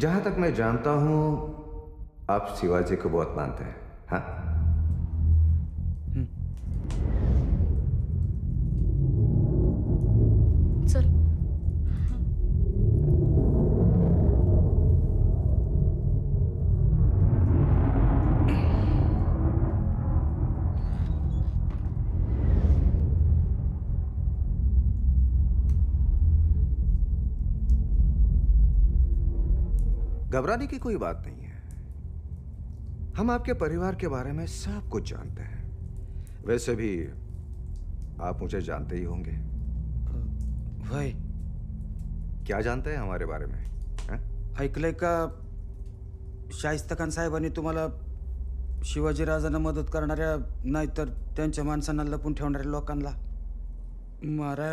जहां तक मैं जानता हूं आप शिवाजी को बहुत मानते हैं, हाँ? सर, घबराने की कोई बात नहीं है। हम आपके परिवार के बारे में सब कुछ जानते हैं। वैसे भी आप मुझे जानते ही होंगे। भाई, क्या जानते हैं हमारे बारे में? ऐकलंय का शाहिस्ता खान साहेबांनी तुम्हाला शिवाजीराजांना मदत करणाऱ्या नाहीतर त्यांच्या माणसांना लपून ठेवणाऱ्या लोकांना मारा?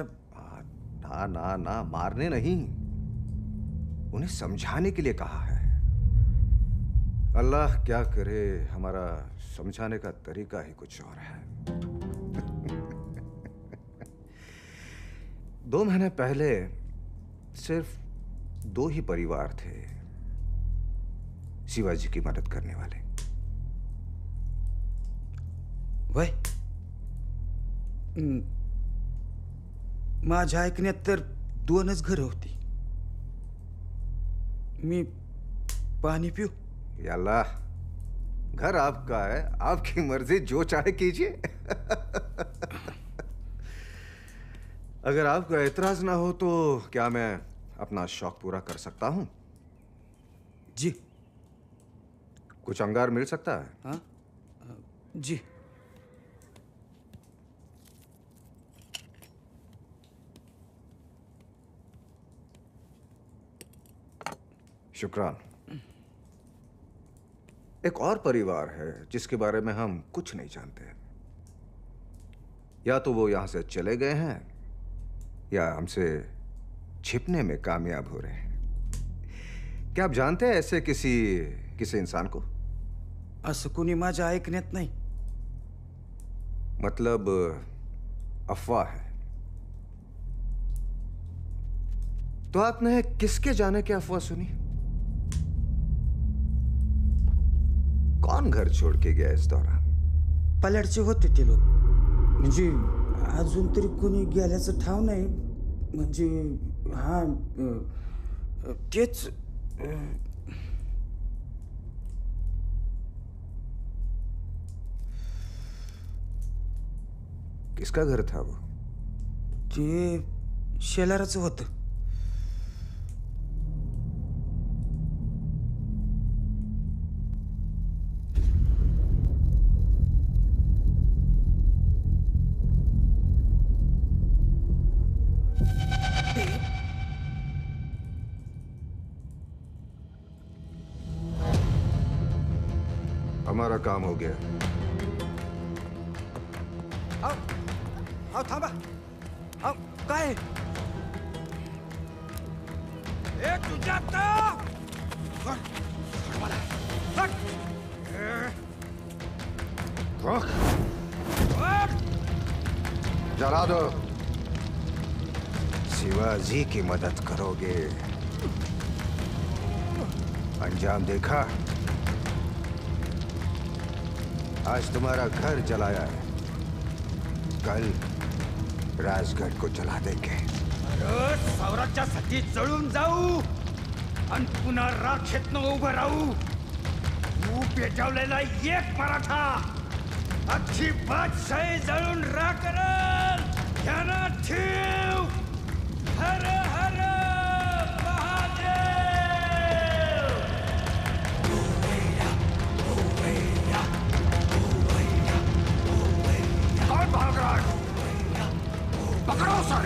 ना ना ना, मारने नहीं, उन्हें समझाने के लिए कहा है। अल्लाह क्या करे, हमारा समझाने का तरीका ही कुछ और है। 2 महीने पहले सिर्फ 2 ही परिवार थे शिवाजी की मदद करने वाले। वय माझ्या ऐकण्यात तर 2च घरं होती। मी पानी पिऊ? अल्लाह, घर आपका है, आपकी मर्जी, जो चाहे कीजिए। अगर आपको एतराज ना हो तो क्या मैं अपना शौक पूरा कर सकता हूं? जी। कुछ अंगार मिल सकता है? हाँ जी। शुक्रान। एक और परिवार है जिसके बारे में हम कुछ नहीं जानते। या तो वो यहां से चले गए हैं या हमसे छिपने में कामयाब हो रहे हैं। क्या आप जानते हैं ऐसे किसी इंसान को? असं कोणी माझ्या ऐकण्यात नाही। मतलब अफवाह है। तो आपने किसके जाने की अफवाह सुनी? कौन घर छोड़ के गया इस दौरान? पल्याडचे होते ते लोक, म्हणजे अजून तरी कोणी गेल्याचं ठाव नाही। म्हणजे हा तेच किसका घर था वो? ते शेलाराचं होतं। हमारा काम हो गया। आओ थांबा। आओ काय? तुझ्या जला दो। शिवाजी की मदद करोगे, अंजाम देखा? आज तुम्हारा घर जलाया है, कल राजगढ़ को जला देंगे। स्वराज्यासाठी जळून जाऊ आणि पुन्हा राखेतनं उभं राहू। तू पेटवलेला एक मराठा अख्खी बादशाही जळून राख करेल, ध्यानात ठेव। हर हर पकड़ो सर।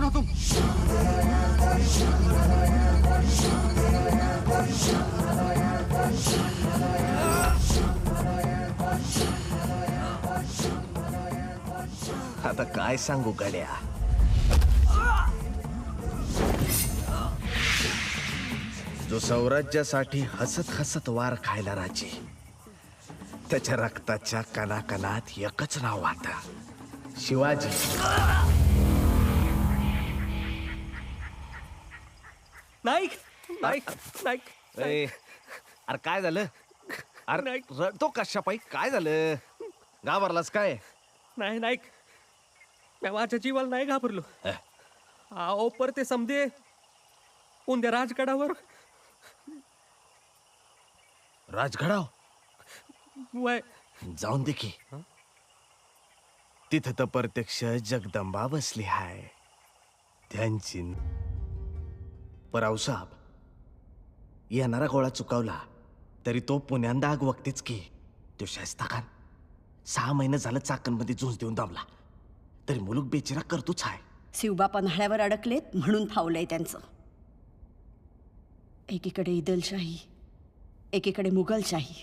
हो तुम? आता काय सांगू गड्या, जो स्वराज्यासाठी हसत हसत वार खायला राजी, त्याच्या रक्ताच्या कणाकणात एकच नाव आता, शिवाजी. नाईक नाईक नाईक ए, अरे काय झालं? अरे रडतो कशा पायी? काय झालं? घाबरलास काय? नाही नाईक, मी माझ्या जीवाला नाही घाबरलो. आओ पर ते समजे उद्या राजगडावर राजगडाव वय जाऊन दे की, तिथं तर प्रत्यक्ष जगदंबा बसली हाय. त्यांची परावसाब येणारा गोळा चुकावला तरी तो पुण्यांदा आग वक्तीच की. तो शायस्ता खान 6 महिने झालं चाकणमध्ये झुंज देऊन दाबला तरी मुलूक बेचिरा करतोच हाय. शिवबा पन्हाळ्यावर अडकलेत म्हणून फावलंय त्यांचं. एकीकडे इदलशाही, एकीकडे मुघलशाही,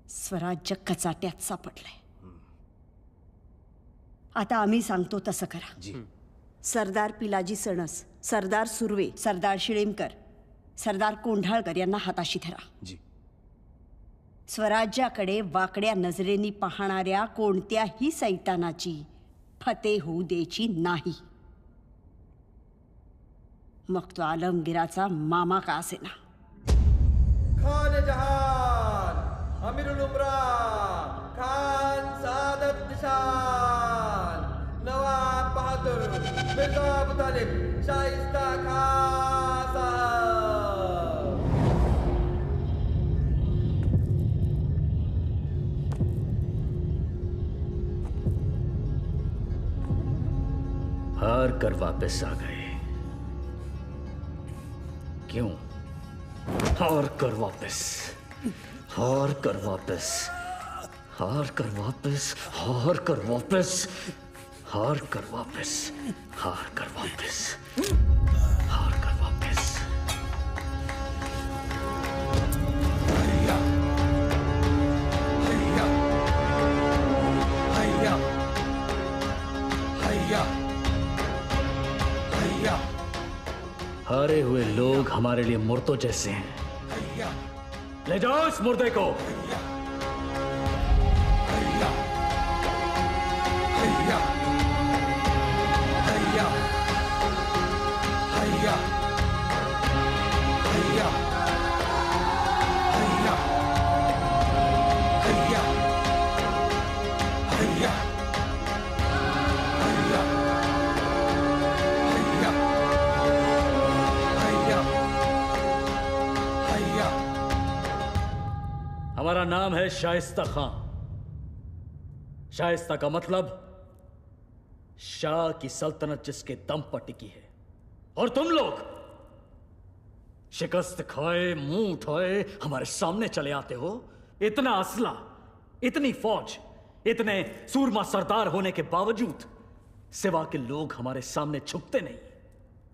स्वराज्य कचाट्यात सापडलंय. आता आम्ही सांगतो तसं करा. जी. सरदार पिलाजी सणस, सरदार सुर्वे, सरदार शिळेमकर, सरदार कोंढाळकर यांना हाताशी धरा. जी. स्वराज्याकडे वाकड्या नजरेने पाहणाऱ्या कोणत्याही सैतानाची फते होऊ द्यायची नाही. मग तो आलमगीराचा मामा का असेना. खान जहान, अमीरुल उमरा, खान सादत निशान, नवाब बहादुर, मिर्जा अबू तालिब, शाइस्ता खान साहब. हार कर वापस आ गए. क्यों? हार कर वापस, हार कर वापस, हार कर वापस, हार कर वापस, हार कर वापस, हार कर वापस, हार कर वापस. हैया, हैया, हैया, हैया, हैया, हारे हुए लोग हमारे लिए मुर्दों जैसे हैं. हैया, ले जाओ इस मुर्दे को. हैया, हैया, हैया, हैया, हैया, हैया, हैया, हैया, हैया, हैया, हैया, हैया. हमारा नाम है शाइस्ता खान. शाइस्ता का मतलब शाह की सल्तनत जिसके दम पर टिकी है. और तुम लोग शिकस्त खाए मुंह उठाए हमारे सामने चले आते हो. इतना असला, इतनी फौज, इतने सूरमा सरदार होने के बावजूद सिवा के लोग हमारे सामने झुकते नहीं.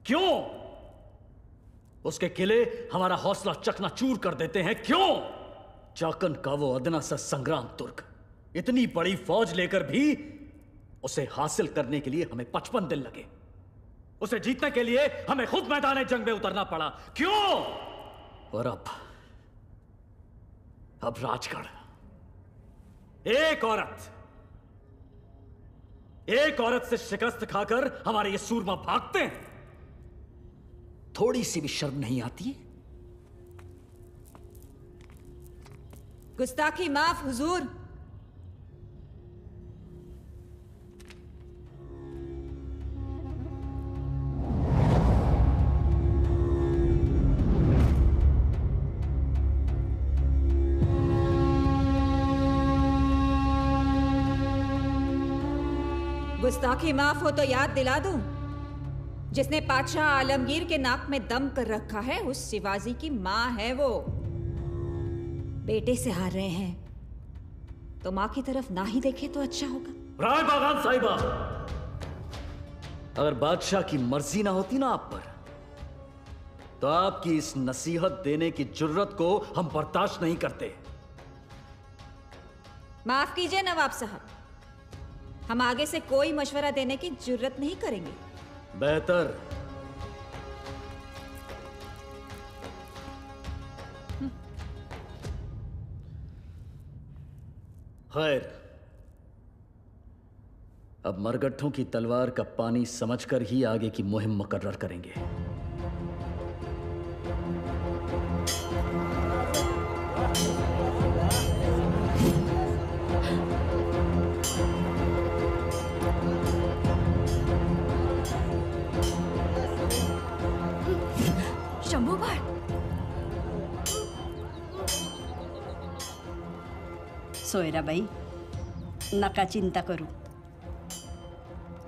क्यों? उसके किले हमारा हौसला चकनाचूर कर देते हैं. क्यों? चाकन का वो अदना सा संग्राम तुर्क इतनी बड़ी फौज लेकर भी उसे हासिल करने के लिए हमें 55 दिन लगे. उसे जीतने के लिए हमें खुद मैदान जंग में उतरना पड़ा. क्यों? और अब राजगढ़ एक औरत से शिकस्त खाकर हमारे ये सूरमा भागते हैं. थोड़ी सी भी शर्म नहीं आती? गुस्ताखी माफ हुजूर. गुस्ताखी माफ हो तो याद दिला दूं, जिसने पातशाह आलमगीर के नाक में दम कर रखा है उस शिवाजी की माँ है वो. बेटे से हार रहे हैं तो माँ की तरफ ना ही देखे तो अच्छा होगा. राय बागान साहिबा, अगर बादशाह की मर्जी ना होती ना आप पर, तो आपकी इस नसीहत देने की जुर्रत को हम बर्दाश्त नहीं करते। माफ कीजिए नवाब साहब, हम आगे से कोई मशवरा देने की जुर्रत नहीं करेंगे। बेहतर। खैर, अब मरगट्ठों की तलवार का पानी समझकर ही आगे की मुहिम मुकर्रर करेंगे। शंभूबाळ, सोयराबाई, नका चिंता करू.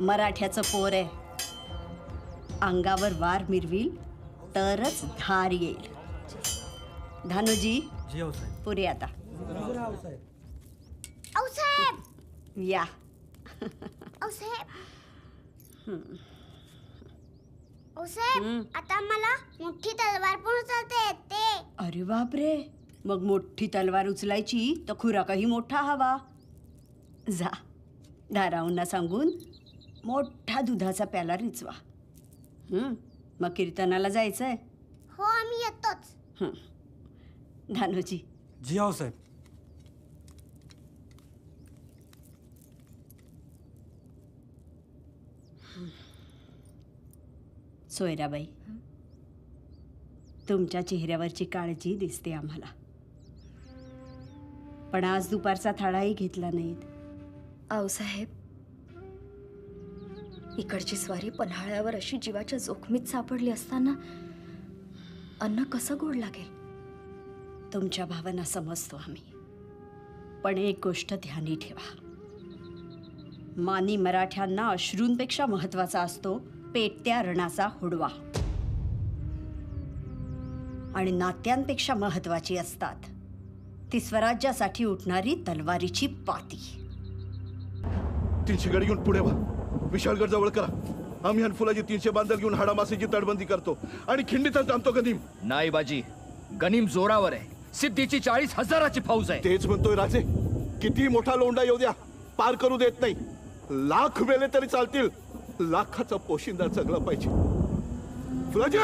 मराठ्याचं पोर आहे. अंगावर वार मिरवील तरच धार येईल. धानूजी, पुरे आता. या. आता मला मोठी तलवार पण उचलता येते. अरे बापरे, मग मोठी तलवार उचलायची तर खुराकाही मोठा हवा. जा, धाराऊंना सांगून मोठा दुधाचा प्याला रिचवा. मग कीर्तनाला जायचंय. हो, आम्ही येतोच. धानूजी. जी आऊसाहेब. सोयराबाई, तुमच्या चेहऱ्यावरची काळजी दिसते आम्हाला. पण आज दुपारचा थाळाही घेतला नाहीत. आऊसाहेब, इकडची स्वारी पन्हाळ्यावर अशी जीवाच्या जोखमीत सापडली असताना अन्न कसं गोड लागेल? तुमच्या भावना समजतो आम्ही, पण एक गोष्ट ध्यानी ठेवा. मानी मराठ्यांना अश्रूंपेक्षा महत्वाचा असतो पेटत्या रणाचा हुडवा, आणि नात्यांपेक्षा महत्वाची असतात ती स्वराज्यासाठी उठणारी तलवारीची पाती. 300 गड घेऊन पुढे व्हा. विशाळगड जवळ करा. आम्ही हनफुलाची 300 बांधल घेऊन हाडामासीची तटबंदी करतो आणि खिंडीतच थांबतो. गनीम नाही बाजी, गनीम जोरावर आहे. सिद्धीची 40,000ची फौज आहे. तेच म्हणतोय राजे. किती मोठा लोंढा येऊ द्या, पार करू देत नाही. लाख वेले तरी चालतील. लाखाचा पोशिंदा जगला पाहिजे. फुलाजी,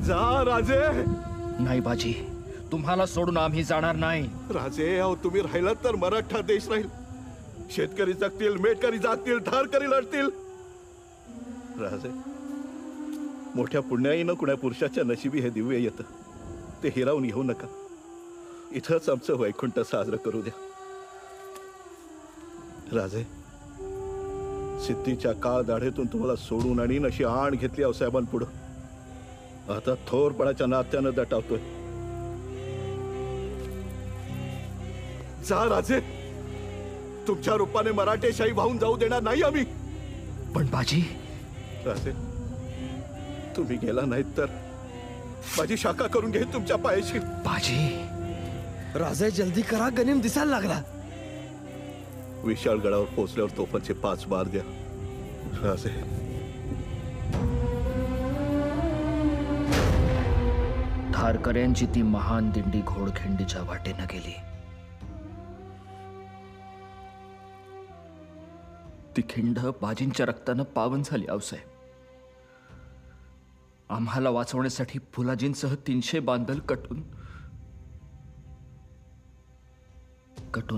जा राजे. नाही बाजी, तुम्हाला सोडून आम्ही जाणार नाही. राजे, अहो तुम्ही राहिलात तर मराठा देश राहील. शेतकरी जगतील, मेटकरी जागतील, धारकरी लढतील. राजे, मोठ्या पुण्याईनं कुण्या पुरुषाच्या नशिबी हे दिव्य येतं. ते हिरावून घेऊ नका. इथंच आमचं वैकुंठ साजरं करू द्या. राजे, सिद्धीच्या काळ दाढेतून तुम्हाला सोडून आणीन अशी आण घेतली आऊसाहेबांपुढं. आता थोरपणाच्या नात्यानं दटावतोय. जा राजे, तुमच्या रूपाने मराठेशाही वाहून जाऊ देणार नाही आम्ही. पण बाजी, राजे, तुम्ही गेला नाहीत तर माझी शाखा करून घेईन तुमच्या पायाशी. बाजी. राजे, जल्दी करा, गनीम दिसायला लागला. विशाळगडावर पोहोचल्यावर तोफांचे 5 बार द्या. राजे, धारकऱ्यांची ती महान दिंडी घोडखिंडीच्या वाटेनं गेली. ती खिंड बाजींच्या रक्तानं पावन झाली. आऊसाहेब, आम्हाला वाचवण्यासाठी फुलाजींसह 300 बांधल कटून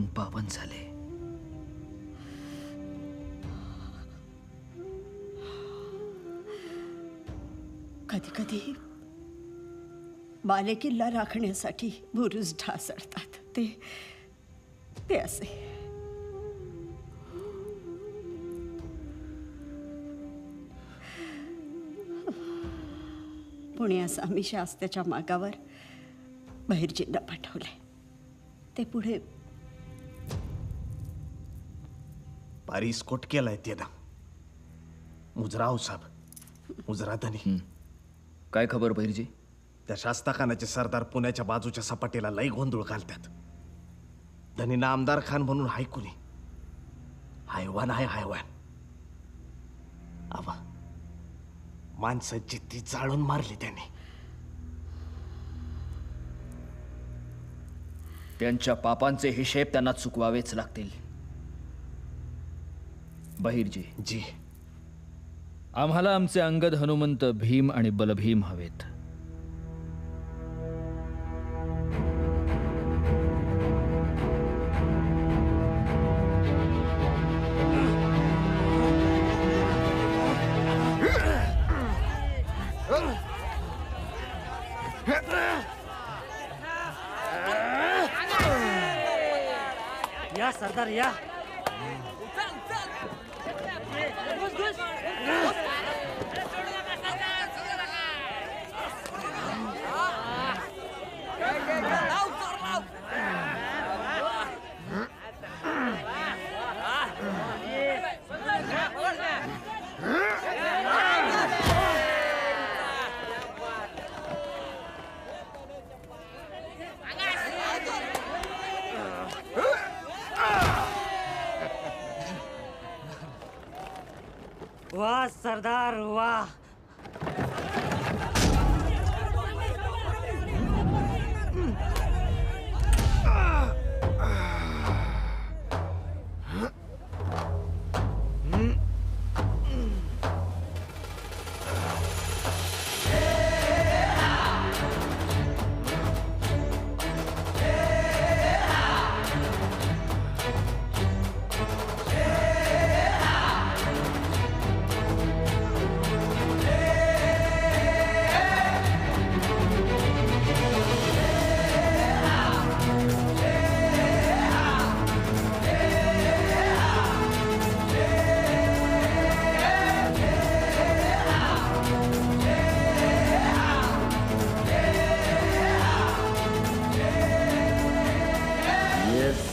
पावन झाले. कधी कधी बालेकिल्ला राखण्यासाठी बुरुज ढासळतात. ते असे. पुण्यास आम्ही शास्त्याच्या मागावर बहिर्जींना पाठवले. ते पुढे पारिस्कोट केलाय त्यानं. मुजरा आऊसाहेब, मुजरा धनी. काय खबर बहिर्जी? त्या शास्ताखानाचे सरदार पुण्याच्या बाजूच्या सपाटीला लई गोंधळ घालतात. धनीना आमदार खान म्हणून हाय कुणी. हैवान आहे हैवान. आवा माणसं जिद्दी जाळून मारली त्याने. त्यांच्या पापांचे हिशेब त्यांना चुकवावेच लागतील. बहिर्जी जी, आम्हाला आमचे अंगद हनुमंत भीम आणि बलभीम हवेत. या सरदार या. वाह सरदार वाह.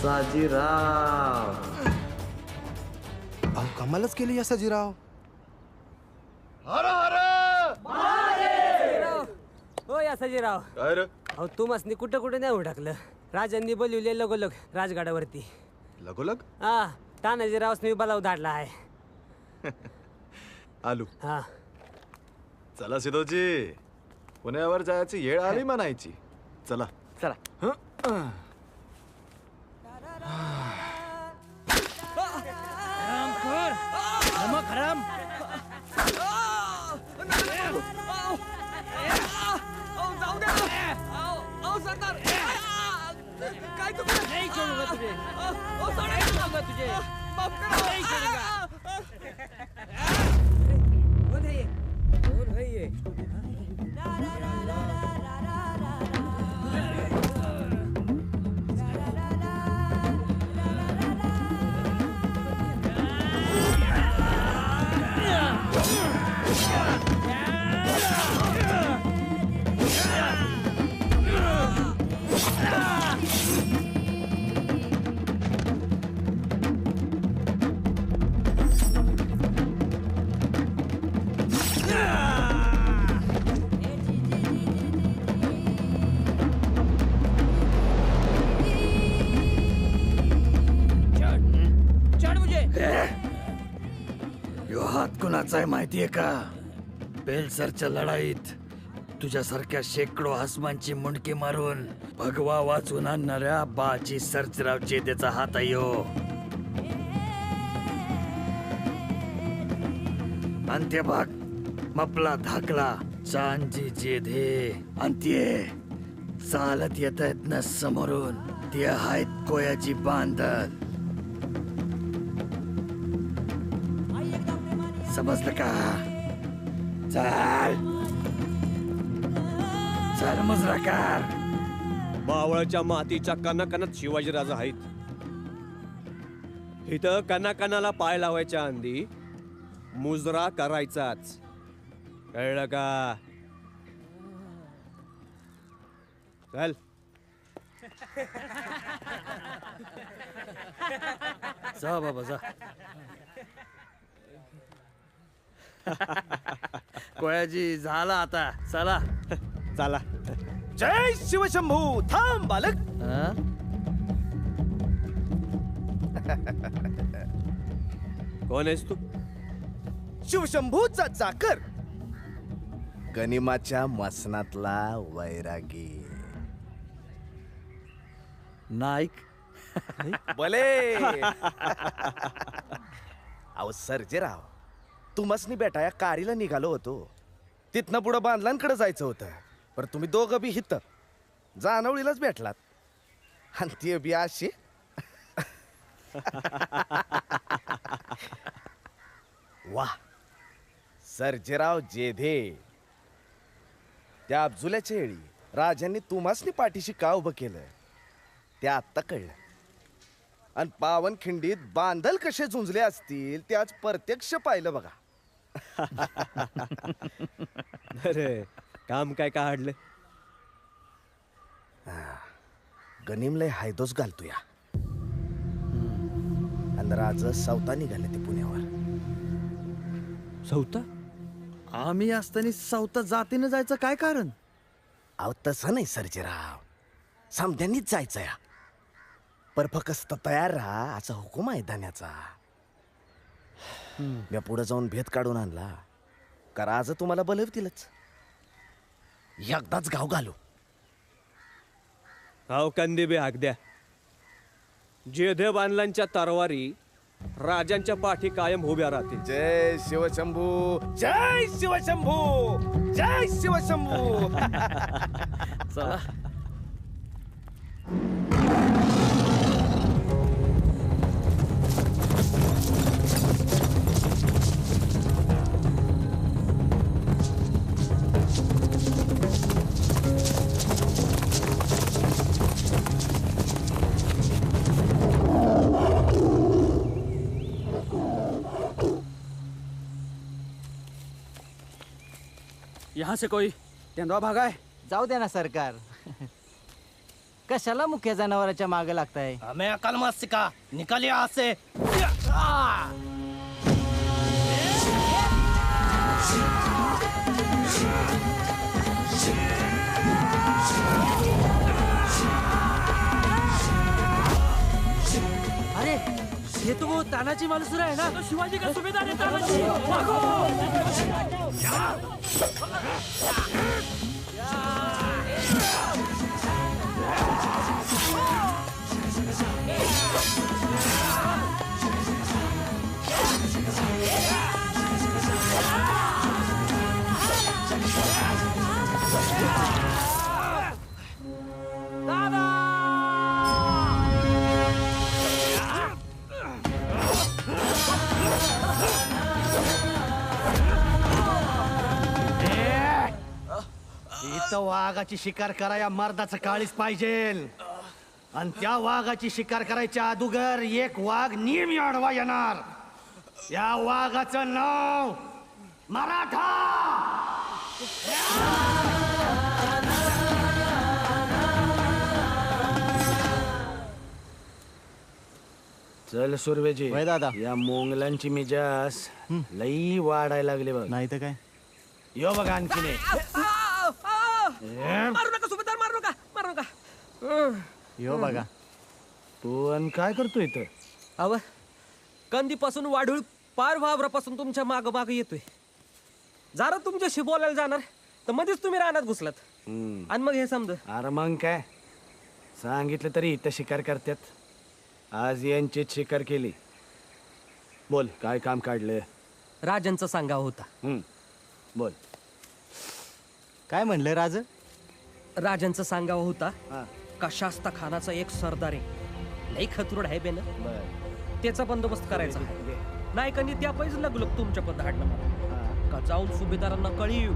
साजीराव. अहो कमालच केली या साजीराव. हर हर हो या सजीराव. काय रे? अहो तू मसनी कुठं कुठं नाही टाकलं. राजांनी बोलवले लगोलग राजगडावरती. लगोलग हा तानाजीरावसनी बलाव धाडला आहे. आलू. हा चला सिद्धोजी, पुण्यावर जायची येळ आली म्हणायची. चला चला. हराम काय तुम्ही नाही सोडूंगा तुझे. नहीं छोड़ूंगा तुझे. माफ करो. नहीं छोड़ूंगा. कौन है ये? कौन है ये? कुणाचा आहे माहितीये का? बेलसरच्या लढाईत तुझ्यासारख्या शेकडो हसमांची मुंडकी मारून भगवा वाचून आणणाऱ्या बाजी सर्जराव जेदेचा हात आहे. अंत्यभाग मपला धाकला चांजी जेधे अंत्ये चालत येत आहेत ना समोरून. ते आहेत कोयाची बांधल. समजलं का? चल चल मुजराकार. मावळच्या मातीच्या कानाकानात शिवाजीराजा आहेत. इथं कानाकानाला पाय लावायच्या आधी मुजरा करायचाच. कळलं का? चल. जा बाबा जा. कोयाजी झाला आता. चला चला. जय शिवशंभू. थांब बालक. कोण आहेस तू? शिवशंभूचा चाकर, गनिमाच्या मसनातला वैरागी. नाईक भले. अहो सर्जेराव, तुम्हासनी बेटा या कारीला निघालो होतो. तिथनं पुढं बांधलांकडे जायचं होतं, पण तुम्ही दोघं बी हित जानवळीलाच भेटलात. आणि ती बी अशी. वा, सर्जेराव जेधे, त्या अब्जुल्याच्या वेळी राजांनी तुम्हासनी पाठीशी का उभं केलं ते आत्ता कळलं. आणि पावनखिंडीत बांधल कसे झुंजले असतील ते आज प्रत्यक्ष पाहिलं बघा. अरे काम काय काढलं? गनिमलय हायदोस घालतो या. आणि राज सावता निघाले ते पुण्यावर. सौता? आम्ही असताना सावता जातीनं जायचं काय कारण? अहो तसं नाही सर्जेराव, समध्यांनीच जायचं या. पर फक्त तयार राहा असा हुकूम आहे धान्याचा. मी पुढे जाऊन भेद काढून आणला का राज तुम्हाला बलवतीलच. एकदाच गाव घालू. गाव कंदी बी हाक द्या. जेधे बांधलांच्या तरवारी राजांच्या पाठी कायम उभ्या राहतील. जय शिवशंभू, जय शिवशंभू, जय शिवशंभू. चला. यहाँ से कोई तेंदवा भागा आहे. जाऊ द्या ना सरकार. कशाला मुख्य जनावराच्या मागे लागताय? हमें अकल मत सिखा, निकल यहाँ से. अरे ये तो वो तानाजी मालुसरा है ना? तो शिवाजी का सूबेदार है तानाजी. भागो. इथं वाघाची शिकार कराया मर्दाचं काळीच पाहिजे. आणि त्या वाघाची शिकार करायच्या अगोदर एक वाघ नेहमी आडवा येणार. या वाघाचं नाव मराठा. चल सुरवेजी. वय दादा. या मोंगलांची मिजास लई वाढायला लागली बघ. नाही तर काय. यो बघा आणखीन मारू नका सुभेदार, मारू नका, मारू नका. यो बघा. तू आणि काय करतो इथं? अव कंदीपासून वाढूळ पार वावरापासून तुमच्या माग माग येतोय. जरा तुमच्याशी बोलायला जाणार तर मध्येच तुम्ही रानात घुसलात. आणि मग हे समज. अरे मग काय सांगितलं तरी इथं शिकार करतात. आज यांचीच शिकार केली. बोल काय काम काढलं? राजांचा सांगावा होता. बोल. काय म्हणलं राज? राजांचा सांगावा होता का शास्ता खानाचा एक सरदार आहे, लई खतरूड आहे बेन. त्याचा बंदोबस्त करायचा नाही का? त्या पैसे लागलो तुमच्या पद हाडणं का जाऊन सुभेदारांना कळीव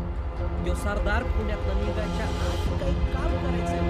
यो सरदार पुण्यात निघायच्या आधी काही काम करायचंय.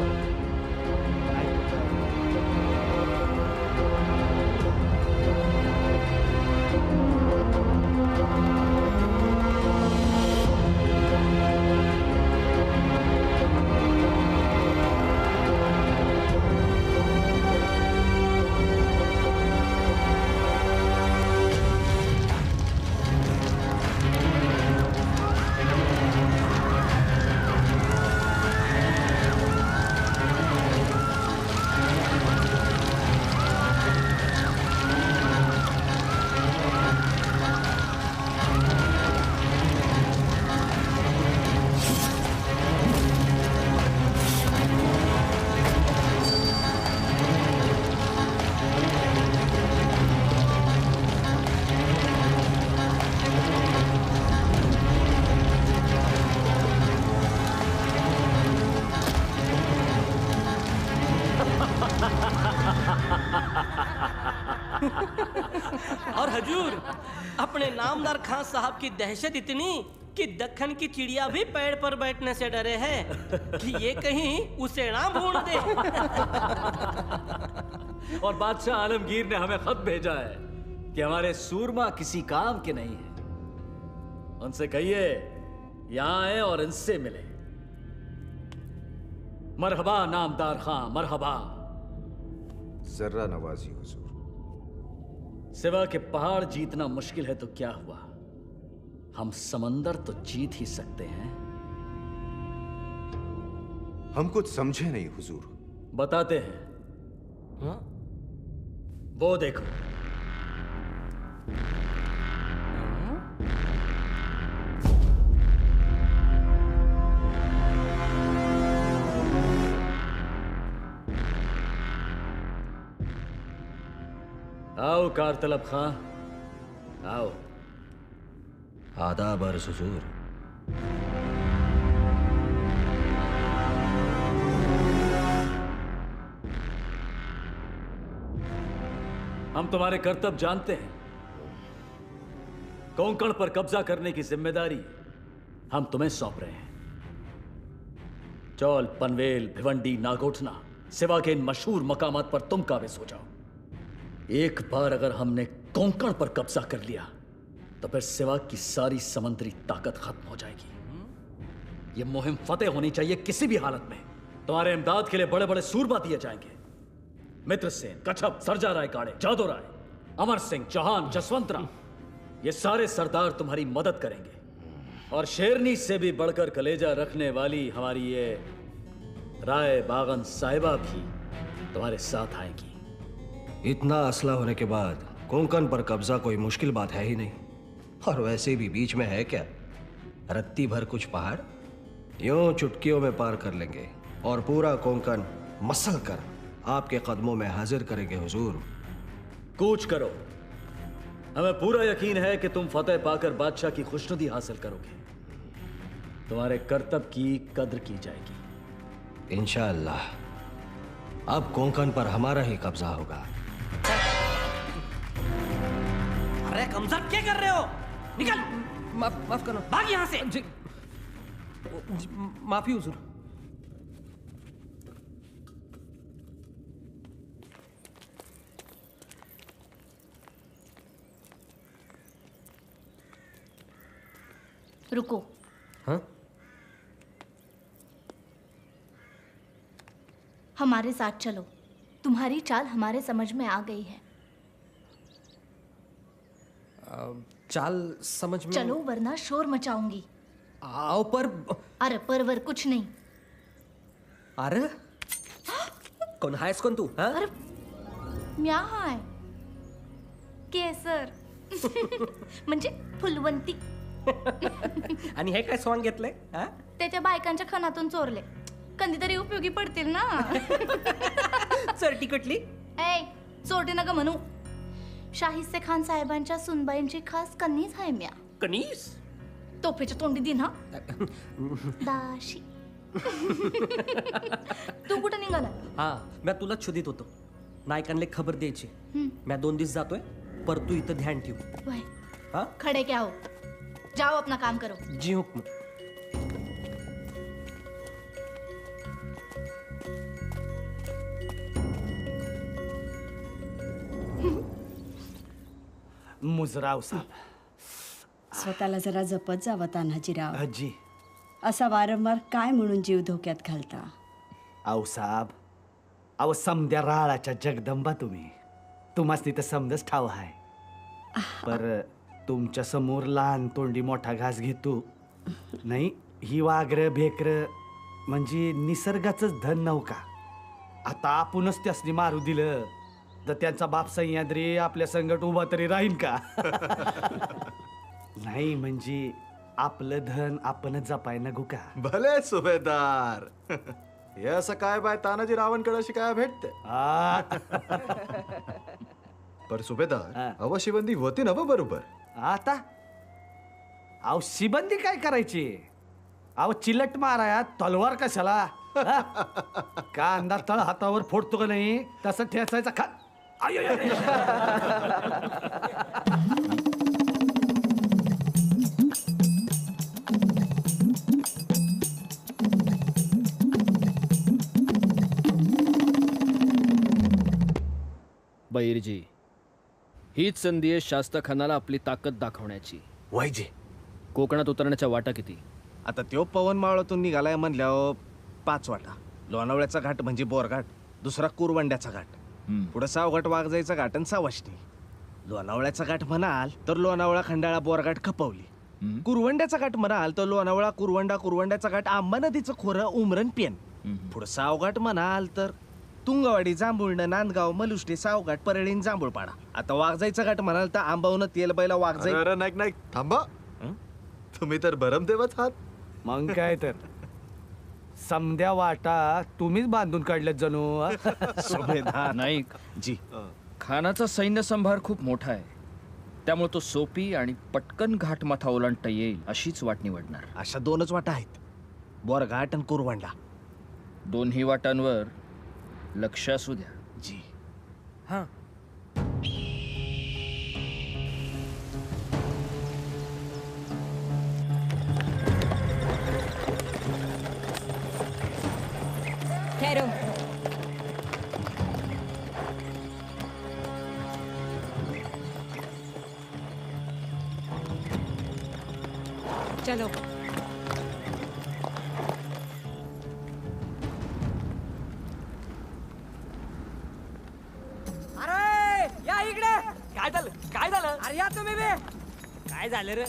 और हजूर, अपने नामदार खान साहब की दहशत इतनी कि दक्कन की चिड़िया भी पेड़ पर बैठने से डरे हैं कि ये कहीं उसे ना भून दे। और बादशाह आलमगीर ने हमें खत भेजा है कि हमारे सूरमा किसी काम के नहीं है। उनसे कहिए यहां आए और इनसे मिले। मरहबा नामदार खां, मरहबा। जर्रा नवाजी हुजूर। सिवा के पहाड़ जीतना मुश्किल है तो क्या हुआ, हम समंदर तो जीत ही सकते हैं। हम कुछ समझे नहीं हुजूर। बताते हैं। हाँ? वो देखो। आओ कारतलब खां, आओ। आदाब अर्ज़ हुजूर। हम तुम्हारे कर्तव्य जानते हैं। कोंकण पर कब्जा करने की जिम्मेदारी हम तुम्हें सौंप रहे हैं। चौल, पनवेल, भिवंडी, नागोठना, सिवा के इन मशहूर मकामात पर तुम काबिज हो जाओ। एक बार अगर हमने कोंकण पर कब्जा कर लिया तो फिर सिवा की सारी समुद्री ताकत खत्म हो जाएगी। यह मुहिम फतेह होनी चाहिए किसी भी हालत में। तुम्हारे इमदाद के लिए बड़े बड़े सूरमा दिए जाएंगे। मित्रसेन, कच्छप, सरजा राय काड़े, जादू राय, अमर सिंह, चौहान, जसवंत राम, ये सारे सरदार तुम्हारी मदद करेंगे। और शेरनी से भी बढ़कर कलेजा रखने वाली हमारी ये राय बागन साहिबा भी तुम्हारे साथ आएंगी। इतना असला होने के बाद कोंकण पर कब्जा कोई मुश्किल बात है ही नहीं। और वैसे भी बीच में है क्या, रत्ती भर कुछ पहाड़, यूं चुटकियों में पार कर लेंगे और पूरा कोंकण मसल कर आपके कदमों में हाजिर करेंगे हुजूर। कूच करो, हमें पूरा यकीन है कि तुम फतेह पाकर बादशाह की खुशनुदी हासिल करोगे। तुम्हारे कर्तव्य की कद्र की जाएगी। इंशाअल्लाह अब कोंकण पर हमारा ही कब्जा होगा। अरे कमजोर क्या कर रहे हो? निकल। माफ करना, भाग यहाँ से। माफी हुजूर। रुको। हाँ? हमारे साथ चलो, तुम्हारी चाल हमारे समझ में आ गई है। चाल समझ में चलो वरना शोर मचाऊंगी। आओ पर। अरे परवर कुछ नहीं। अरे कोण आहेस कोण तू? हाँ? अरे म्या हाय केसर म्हणजे फुलवंती। आणि हे काय सॉंग घेतलंय? हाँ? त्याच्या बायकांच्या खणातून चोरले, कधीतरी उपयोगी पडतील ना। चर टिकटली ए चोरटे नका म्हणू। शाहिस्ते खान साहेबांच्या सुनबाईंची खास कन्नीच आहे म्या। कनीस? तोफेच्या तोंडी दिन हा दाशी। तू कुठं निघाला? हा मैं तुला शोधित होतो। नायकांना खबर द्यायची। मैं 2 दिवस जातोय, पर तू इथं ध्यान ठेव। वय हाँ? खड़े क्या हो, जाओ अपना काम करो। जी हुक्म। मुजराव साहब, स्वतःला जरा जपत जावं तान्हाजीराव। अजी असा वारंवार काय म्हणून जीव धोक्यात घालता? आऊ साहब, अव समद्या राळाच्या जगदंबा तुम्हाच तिथं समजच ठाव आहे। पर तुमच्या समोर लहान तोंडी मोठा घास घेतो नाही। ही वाघर भेकर म्हणजे निसर्गाचंच धन नव्हता। आता आपणच त्यासनी मारू दिलं तर त्यांचा बाप सह्याद्री आपल्या संगट उभा तरी राहीन का? नाही म्हणजे आपलं धन आपणच जपाय नको का? भले सुभेदार, हे असं काय बाय तानाजी रावणकडे शिकाय भेटते? पर सुभेदार, अवशिबंदी होती ना बरोबर? आता अहो शिबंदी काय करायची? अहो चिलट माराया तलवार कशाला? हा? कांदा तळ हातावर फोडतो का नाही तसं ठेचायचा खा आय, आय, आय. बैरजी, हीच संधी आहे शास्ता खानाला आपली ताकद दाखवण्याची. वायजे कोकणात उतरण्याच्या वाटा किती? आता त्यो पवन मावळातून निघालाय म्हणल्यावर 5 वाटा. लोणावळ्याचा घाट म्हणजे बोरघाट, दुसरा कुरवंड्याचा घाट, पुढे सावघाट वाघजाईचा घाट आणि सावष्टी. लोणावळ्याचा घाट म्हणाल तर लोणावळा खंडाळा बोरघाट खपवली. कुरवंड्याचा घाट म्हणाल तर लोणावळा कुरवंड्याचा घाट आंबा नदीचं खोरं उमरण पेन. पुढे सावघाट म्हणाल तर तुंगवाडी जांभुळणं नांदगाव मलुष्टी सावघाट परळीन जांभूळपाडा. आता वाघजाईचा घाट म्हणाल तर आंबावनं तेलबाईला वाघजाई. अरे नाही थांबा, तुम्ही तर भरमदेवच आहात. मग काय तर समद्या वाटा तुम्हीच बांधून काढल्यात जणू. सुभेदार नाईक जी, खानाचा सैन्य संभार खूप मोठा आहे, त्यामुळे तो सोपी आणि पटकन घाटमाथा ओलांडता येईल अशीच वाट निवडणार. अशा 2च वाटा आहेत, बोरघाट आणि कुरवंडा. दोन्ही वाटांवर लक्ष असू द्या. जी हां. ठहरो. चलो. अरे या इकडे. काय झालं काय झालं? अरे या तुम्ही बे. काय झालं रे?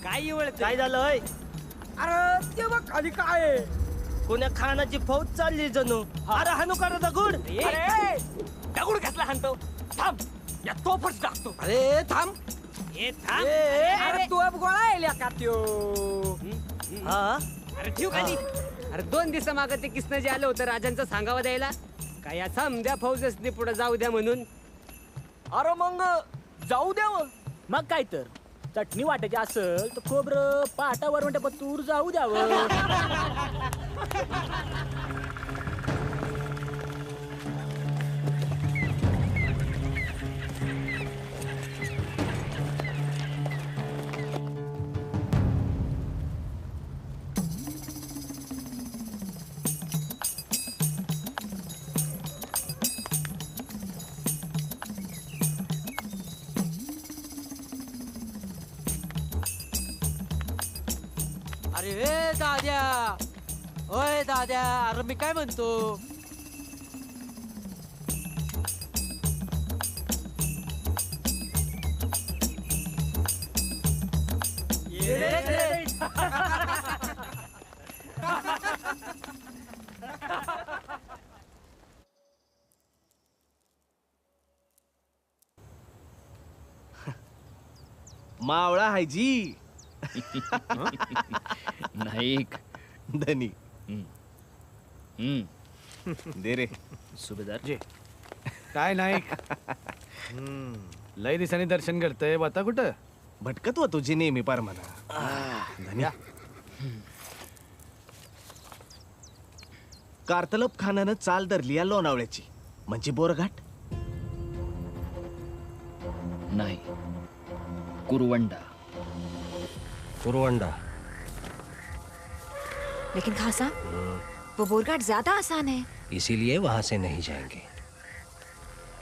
काय एवढं काय झालं? अरे ते बघ खाली काय आहे? कोण्या खानाची फौज चालली जणू. अरे हानू करा दगड. अरे दगड घातला हाणतो. थांब या तोफच टाकतो. अरे थांब. ए थांब. अरे तू अब गोळा आहे का त्यो? हा अरे ठेव खाली. अरे 2 दिवसा मागे ते किसन जे आलं होतं राजांचं सांगावं द्यायला काय या समद्या फौजसनी पुढे जाऊ द्या म्हणून. अरे मग जाऊ द्यावं. मग काय तर चटणी वाटायची असेल तर खोबरं पाटावर म्हणते पत्तूर जाऊ द्यावं. अरे ए दाद्या. ओय दाद्या. अरे मी काय म्हणतो. मावळा हाय जी. नाईक धनी दे रे. सुभेदार जी काय नाही. लय दिवसांनी दर्शन करतय. बता कुठं भटकत होतो जी नेहमी पार म्हणा. धन्या कार्तलब खानानं चाल धरली या लोणावळ्याची म्हणजे बोरघाट. नाही, कुरवंडा. कुरवंडा. लेकिन खासा वो बोरघाट ज्यादा आसान है. इसीलिए वहां से नहीं जाएंगे.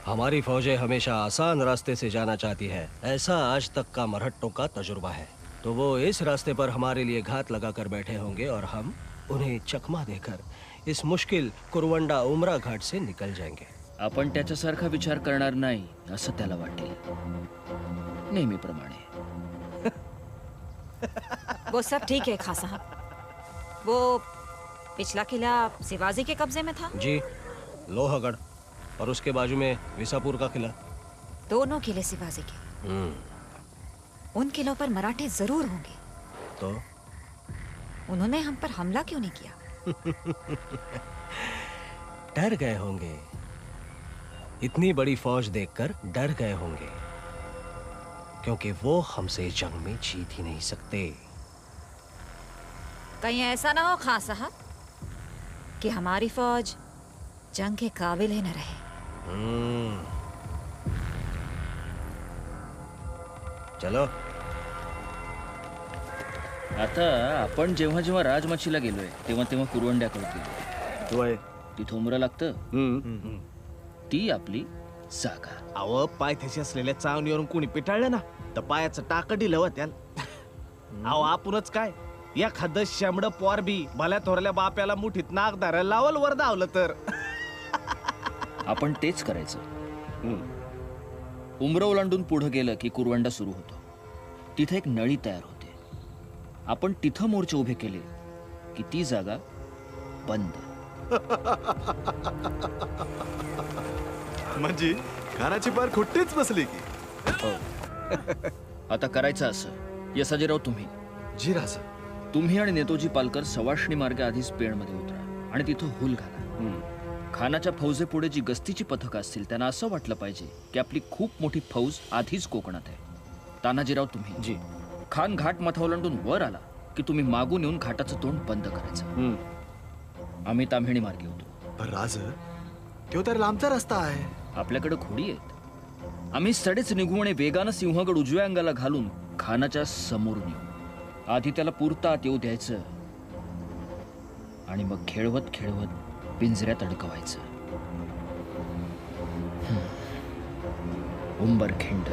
हमारी फौजें हमेशा आसान रास्ते से जाना चाहती है. ऐसा आज तक का मरहट्टों का तजुर्बा है. तो वो इस रास्ते पर हमारे लिए घात लगाकर बैठे होंगे और हम उन्हें चकमा देकर इस मुश्किल कुरवंडा उमरा घाट से निकल जाएंगे. आपण त्याच्यासारखा विचार करणार नाही असं त्याला वाटेल, नेहमीप्रमाणे. वो सब ठीक है खां साहब. वो पिछला किला शिवाजी के कब्जे में था. जी, लोहगढ़ और उसके बाजू में विसापुर का किला. दोनों किले शिवाजी के. उन किलों पर मराठे जरूर होंगे. तो उन्होंने हम पर हमला क्यों नहीं किया? डर गए होंगे. इतनी बड़ी फौज देखकर डर गए होंगे, क्योंकि वो हमसे जंग में जीत ही नहीं सकते. कहीं ऐसा ना हो खां साहब कि हमारी फौज जंग के काबिल ही न रहे। चलो। आता आपण जेव्हा जेव्हा राजमाचीला गेलोय तेव्हा तेव्हा कुरवंड्याकडे गेलो. तिथं उमरं लागतं. ती आपली जागा. अव पायथ्याशी असलेल्या चावणीवरून कोणी पिटाळलं ना तर पायाचं टाक दिलं हो त्याला. अहो आपणच काय एखादं शेंबड पोरबी भल्या थोरल्या बाप्याला मुठीत नाक धरायला लावल वर धावलं तर. आपण तेच करायचं. उमरं ओलांडून पुढे गेलं की कुरवंडा सुरू होतो. तिथे एक नळी तयार होते. आपण तिथं मोर्चे उभे केले की ती जागा बंद. म्हणजे घराची पार खुट्टीच बसली की. आता करायचं असं. यसाजीराव तुम्ही जी राजा. तुम्ही आणि नेतोजी पालकर सवाष्णी मार्गे आधीच पेणमध्ये उतरा आणि तिथं हुल घाला. खानाच्या फौजेपुढे जी गस्तीची पथकं असतील त्यांना असं वाटलं पाहिजे की आपली खूप मोठी फौज आधीच कोकणात आहे. तानाजीराव तुम्ही जी खान घाट मथा ओलांडून वर आला की तुम्ही मागून येऊन घाटाचं तोंड बंद करायचं. आम्ही ताम्हिणी मार्गे होतो. पण राज तो तर लांबचा रस्ता आहे. आपल्याकडे घोडी आहेत. आम्ही सडेच निघू आणि वेगानं सिंहगड उजव्या अंगाला घालून खानाच्या समोरून येऊ. आधी त्याला पुरता आत येऊ द्यायचं आणि मग खेळवत खेळवत पिंजऱ्यात अडकवायचं. उंबरखिंड.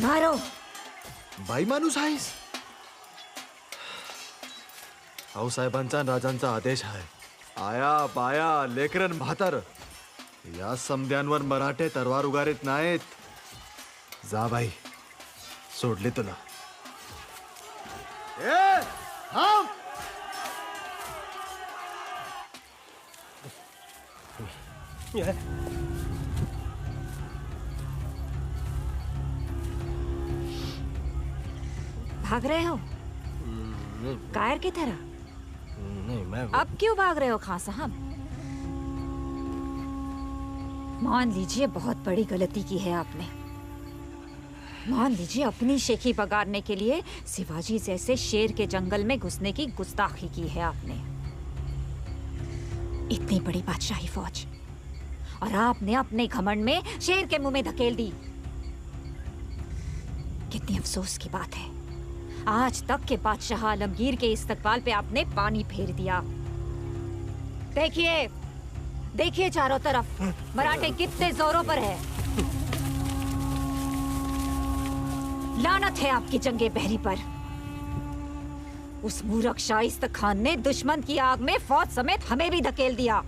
मारो. बाई माणूस आहेस. आऊसाहेबांचा आणि राजांचा आदेश आहे. आया बाया लेकरन म्हातार या समद्यांवर मराठे तरवार उगारीत नाहीत. जा बाई सोडले तुला. भाग रहे हो कायर की तरह? नहीं मैं अब क्यों भाग रहे हो खां साहब? मान लीजिए बहुत बड़ी गलती की है आपने. मान लीजिए अपनी शेखी पगारने के लिए शिवाजी जैसे शेर के जंगल में घुसने की गुस्ताखी की है आपने. इतनी बड़ी बादशाही फौज और आपने अपने घमंड में शेर के मुंह में धकेल दी। कितनी अफसोस की बात है, आज तक के बादशाह आलमगीर के इस्तकबाल पे आपने पानी फेर दिया। देखिए देखिए चारों तरफ मराठे कितने जोरों पर है। लानत है आपकी जंगे बहरी पर। उस मूर्ख शाइस्त खान ने दुश्मन की आग में फौज समेत हमें भी धकेल दिया।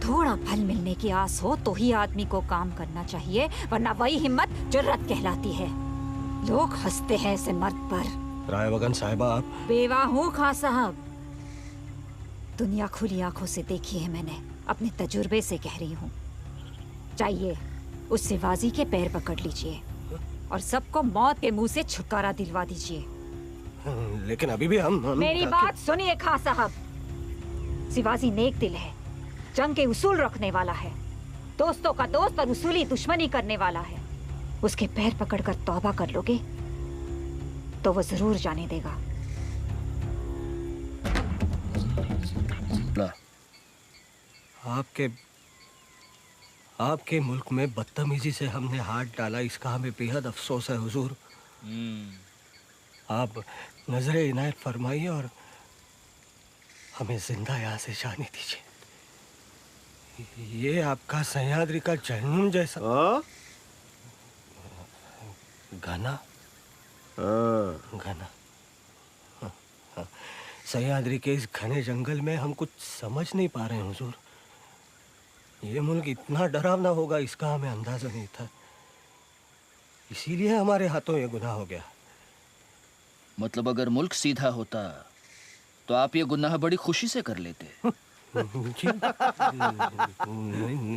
थोड़ा फल मिलने की आस हो तो ही आदमी को काम करना चाहिए, वरना वही हिम्मत जुर्रत कहलाती है। लोग हंसते हैं ऐसे मर्द पर। राय बगन साहिबा, आप बेवा हूँ खां साहब। दुनिया खुली आंखों से देखी है मैंने, अपने तजुर्बे से कह रही हूँ। चाहिए उस शिवाजी के पैर पकड़ लीजिए और सबको मौत के मुंह से छुटकारा दिलवा दीजिए। लेकिन अभी भी हम मेरी बात सुनिए खां साहब। शिवाजी नेक दिल है, जंग के उसूल रखने वाला है, दोस्तों का दोस्त और उसूली दुश्मनी करने वाला है। उसके पैर पकड़कर तौबा कर लोगे तो वो जरूर जाने देगा। आपके मुल्क में बदतमीजी से हमने हाथ डाला, इसका हमें बेहद अफसोस है हुजूर। आप नजरे इनायत फरमाइए और हमें जिंदा यहाँ से जाने दीजिए। ये आपका सह्याद्री का जहन्नुम जैसा घना घना सह्याद्री के इस घने जंगल में हम कुछ समझ नहीं पा रहे हैं हुजूर। ये मुल्क इतना डरावना होगा इसका हमें अंदाजा नहीं था, इसीलिए हमारे हाथों ये गुनाह हो गया। मतलब अगर मुल्क सीधा होता तो आप ये गुनाह बड़ी खुशी से कर लेते।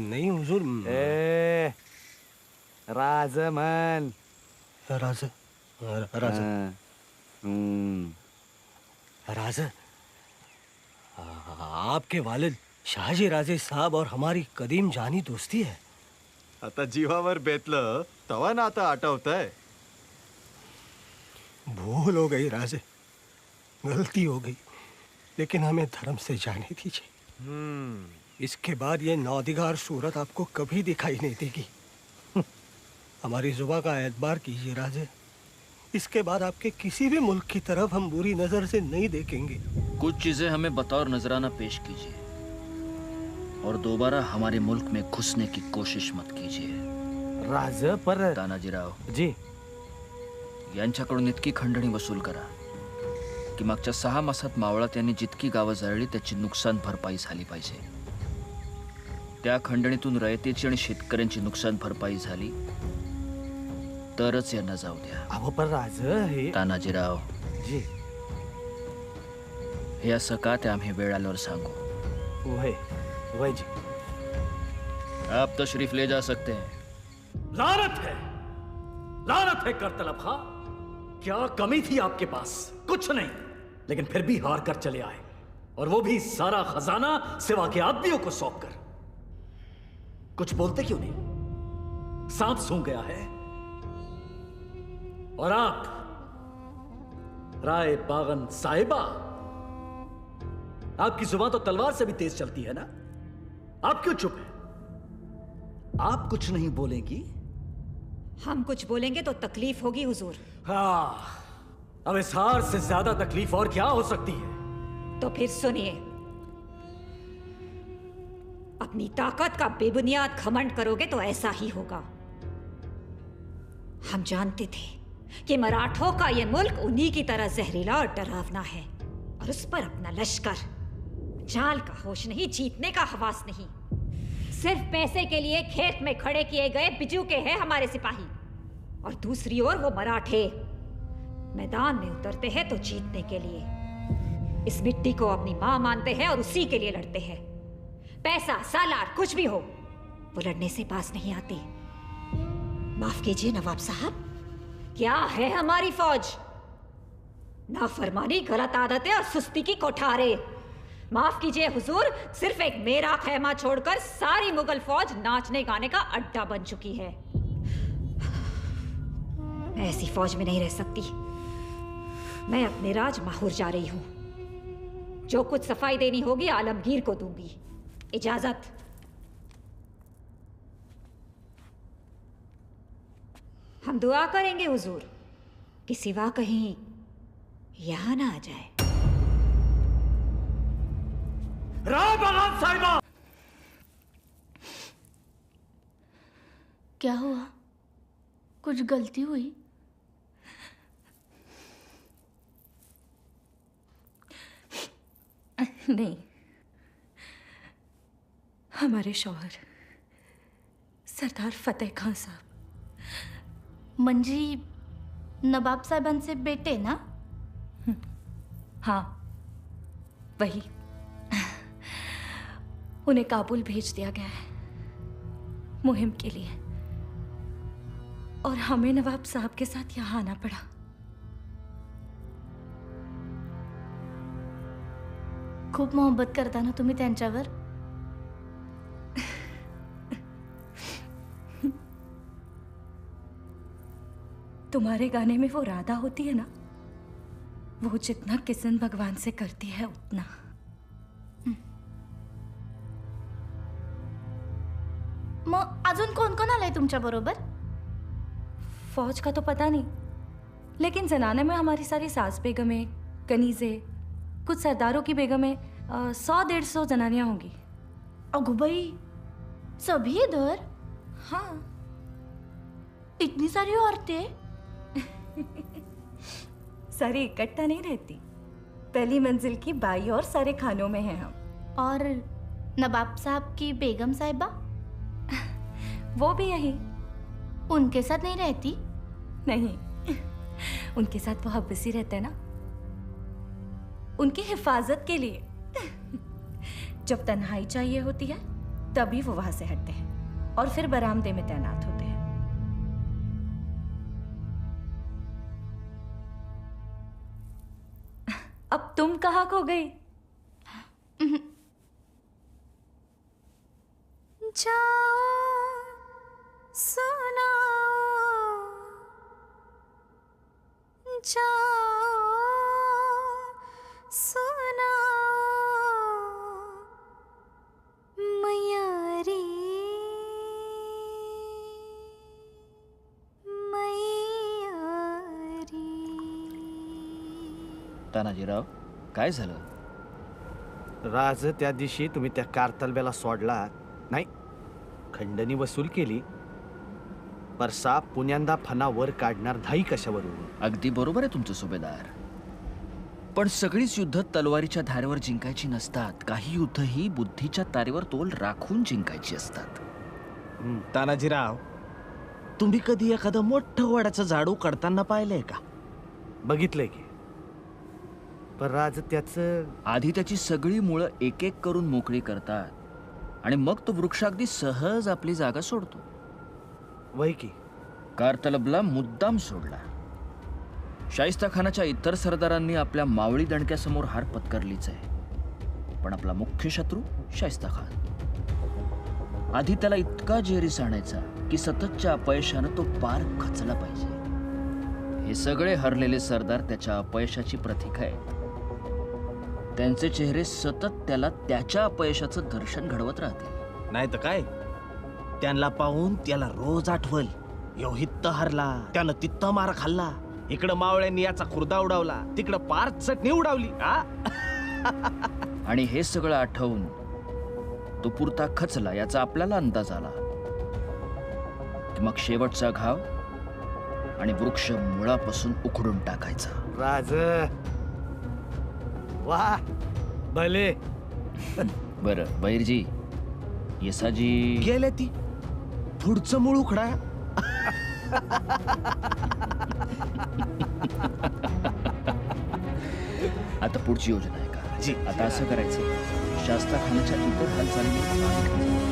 नहीं हुजूर। राजमन राजा राजा राजा, आपके वालिद शहाजी राजे साहब और हमारी कदीम जानी दोस्ती है। आता जीवावर बेतलं तवा ना आता आठवतंय। भूल हो गई राजे, गलती हो गई, लेकिन हमें धर्म से जाने दीजिए। इसके बाद ये नौदिगार सूरत आपको कभी दिखाई नहीं देगी। हमारी जुबा का एतबार कीजिए राजे, इसके बाद आपके किसी भी मुल्क की तरफ हम बुरी नजर से नहीं देखेंगे। कुछ चीजें हमें बतौर नजराना पेश कीजिए और दोबारा हमारे मुल्क में घुसने की कोशिश मत कीजिए। राजा पर तानाजीराव जी, यांच्याकडून इतकी खंडणी वसूल करा की मागच्या 6 मासात मावळात यांनी जितकी गावं जळली त्याची नुकसान भरपाई झाली पाहिजे। त्या खंडणीतून रयतेची आणि शेतकऱ्यांची नुकसान भरपाई झाली तरच यांना जाऊ द्या। अहो पण राजा हे तानाजीराव जी, हे असं का ते आम्ही वेळ आल्यावर सांगू। वही जी, आप तशरीफ ले जा सकते हैं। लानत है करतलब खां। क्या कमी थी आपके पास? कुछ नहीं, लेकिन फिर भी हार कर चले आए, और वो भी सारा खजाना सिवा के आदमियों को सौंप कर। कुछ बोलते क्यों नहीं? सांप सूंघ गया है। और आप राय बागन साहिबा, आपकी जुबान तो तलवार से भी तेज चलती है ना? आप क्यों चुप हैं? आप कुछ नहीं बोलेंगी? हम कुछ बोलेंगे तो तकलीफ होगी हुजूर। हाँ, अब इस हार से ज्यादा तकलीफ और क्या हो सकती है? तो फिर सुनिए, अपनी ताकत का बेबुनियाद घमंड करोगे तो ऐसा ही होगा। हम जानते थे कि मराठों का यह मुल्क उन्हीं की तरह जहरीला और डरावना है, और उस पर अपना लश्कर, चाल का होश नहीं, जीतने का हवास नहीं। सिर्फ पैसे के लिए खेत में खड़े किए गए बिजू के हैं हमारे सिपाही, और दूसरी ओर वो मराठे मैदान में उतरते हैं तो जीतने के लिए। इस मिट्टी को अपनी मां मानते हैं और उसी के लिए लड़ते हैं। पैसा सालार कुछ भी हो, वो लड़ने से पास नहीं आते। माफ कीजिए नवाब साहब, क्या है हमारी फौज? नाफरमानी, गलत आदतें और सुस्ती की कोठारे। माफ कीजिए हुजूर, सिर्फ एक मेरा खैमा छोड़कर सारी मुगल फौज नाचने गाने का अड्डा बन चुकी है। मैं ऐसी फौज में नहीं रह सकती। मैं अपने राज माहौर जा रही हूं। जो कुछ सफाई देनी होगी आलमगीर को दूंगी। इजाजत। हम दुआ करेंगे हुजूर कि सिवा कहीं यहां ना आ जाए। राव बगान साहिबा! क्या हुआ? कुछ गलती हुई? नहीं, हमारे शौहर सरदार फतेह खान साहब मंजी नवाब साहेबांचे बेटे ना? हाँ, वही। उन्हें काबुल भेज दिया गया है मुहिम के लिए, और हमें नवाब साहब के साथ यहाँ आना पड़ा। खूप मोहब्बत करता ना तुम्ही त्यांच्यावर? तुम्हारे गाने में वो राधा होती है ना, वो जितना किसन भगवान से करती है उतना। मग अजून कोण कोण आलंय तुमच्या बरोबर? फौज का तो पता नहीं, लेकिन जनाने में हमारी सारी सास बेगमें, कनीजे, कुछ सरदारों की बेगमें, 100-150 जनानियां होंगी। अगो भाई, सभी इधर? हाँ। इतनी सारी औरतें? सारी इकट्ठा नहीं रहती, पहली मंजिल की बाई और सारे खानों में हैं हम। और नवाब साहब की बेगम साहिबा? वो भी यही। उनके साथ नहीं रहती? नहीं, उनके साथ वो हब्बसी रहते हैं ना, उनकी हिफाजत के लिए। जब तन्हाई चाहिए होती है तभी वो वहां से हटते हैं और फिर बरामदे में तैनात होते हैं। अब तुम कहाँ खो गई? जाओ सुनाओ, जाओ सुनाओ मैयारी, मैयारी। तानाजीराव, काय झालं? राज, त्या दिवशी तुम्ही त्या कारतलब्याला सोडलात नाही, खंडणी वसूल केली, पर साप पुण्यांदा फना वर काढणार धाई कशावरून? अगदी बरोबर आहे तुमचं सुभेदार, पण सगळीच युद्ध तलवारीच्या धारेवर जिंकायची नसतात. काही युद्ध ही बुद्धीच्या तारेवर तोल राखून जिंकायची असतात. तानाजीराव, तुम्ही कधी एखादं मोठं वडाचं झाड उकडताना पाहिलंय का? बघितलंय की, पण राज त्याचं आधी त्याची सगळी मुळं एक एक करून मोकळी करतात आणि मग तो वृक्ष अगदी सहज आपली जागा सोडतो. वय की कारतलबला मुद्दाम सोडला. शाहिस्ता खानाच्या इतर सरदारांनी आपल्या मावळी दणक्यासमोर हार पत्करलीच आहे, पण आपला मुख्य शत्रू शाहिस्ता खान, आधी त्याला इतका जेरीस आणायचा की सततच्या अपयशानं तो पार खचला पाहिजे. हे सगळे हरलेले सरदार त्याच्या अपयशाची प्रतीक आहेत. त्यांचे चेहरे सतत त्याला त्याच्या अपयशाचं दर्शन घडवत राहतील. नाही तर काय, त्यांना पाहून त्याला रोज आठवल, योहित हरला, त्यानं तित्त मार खाल्ला, इकडं मावळ्यांनी याचा खुर्दा उडावला, तिकडं पार चटणी उडावली. आणि हे सगळं आठवून तो पुरता खचला याचा आपल्याला अंदाज आला की मग शेवटचा घाव आणि वृक्ष मुळापासून उखडून टाकायचा. राज, वाह, भले. बरं बैरजी, येसाजी गेले ती, पुढचं मूळ उखडा. आता पुढची योजना आहे का? जी, आता असं करायचं, शास्ता खानाच्या इतर हालचाली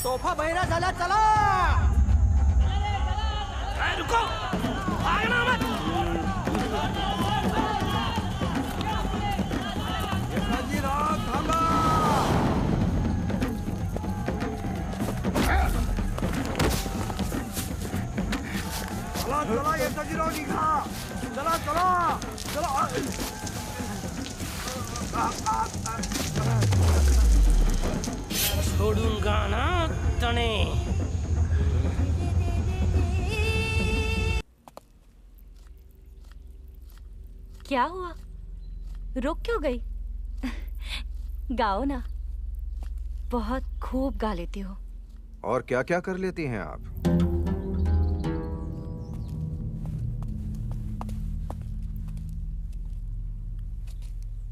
तोफा बहिरा झाला, चला. रुको, भागना मत. येसाजीराव थांबा. चला चला येसाजीराव निघा. चला चला चला. छोड़ूंगा ना तने. क्या हुआ? रुक क्यों गई? गाओ ना. बहुत खूब गा लेती हो. और क्या क्या कर लेती हैं आप?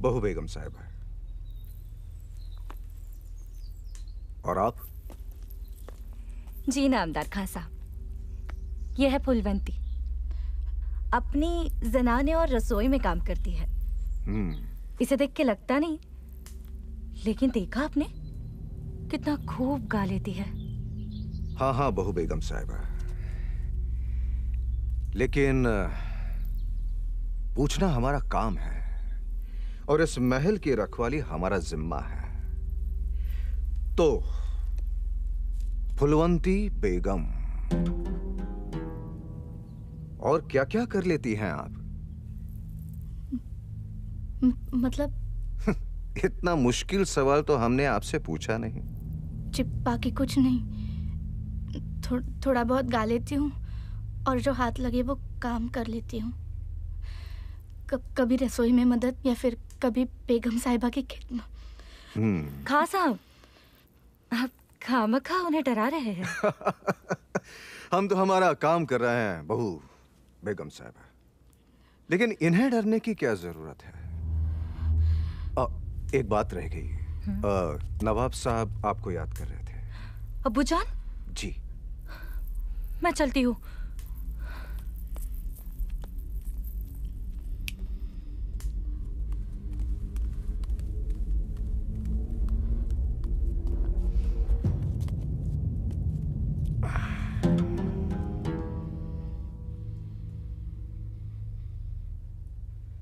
बहू बेगम साहिबा. और आप? जी नामदार खां साहब, यह है फुलवंती. अपनी जनाने और रसोई में काम करती है. इसे देख के लगता नहीं, लेकिन देखा आपने कितना खूब गा लेती है. हाँ हाँ बहू बेगम साहिबा, लेकिन पूछना हमारा काम है और इस महल की रखवाली हमारा जिम्मा है. तो फुलवंती बेगम, और क्या क्या कर लेती हैं आप? मतलब इतना मुश्किल सवाल तो हमने आपसे पूछा नहीं. जी बाकी कुछ नहीं. थोड़ा बहुत गा लेती हूँ और जो हाथ लगे वो काम कर लेती हूँ. कभी रसोई में मदद या फिर कभी बेगम साहिबा की खिदमत. खां साहब, आप खामखा उन्हें डरा रहे हैं. हम तो हमारा काम कर रहे हैं बहू बेगम साहिबा, लेकिन इन्हें डरने की क्या जरूरत है? एक बात रह गई. नवाब साहब आपको याद कर रहे थे. अब्बू जान? जी. मैं चलती हूँ.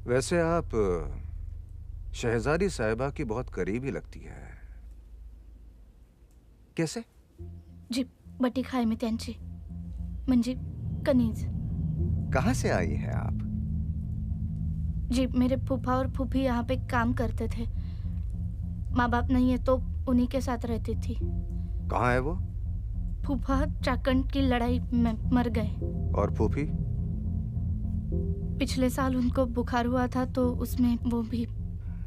वैसे आप शहजादी साहिबा की बहुत करीबी लगती है. कैसे? जी बटी खाई में त्यांची म्हणजे कनीज. कहाँ से आई हैं आप? जी मेरे फूफा और फूफी यहाँ पे काम करते थे. माँ बाप नहीं है तो उन्हीं के साथ रहती थी. कहाँ है वो? फूफा चाकंड की लड़ाई में मर गए. और फूफी? पिछले साल उनको बुखार हुआ था तो उसमें वो भी.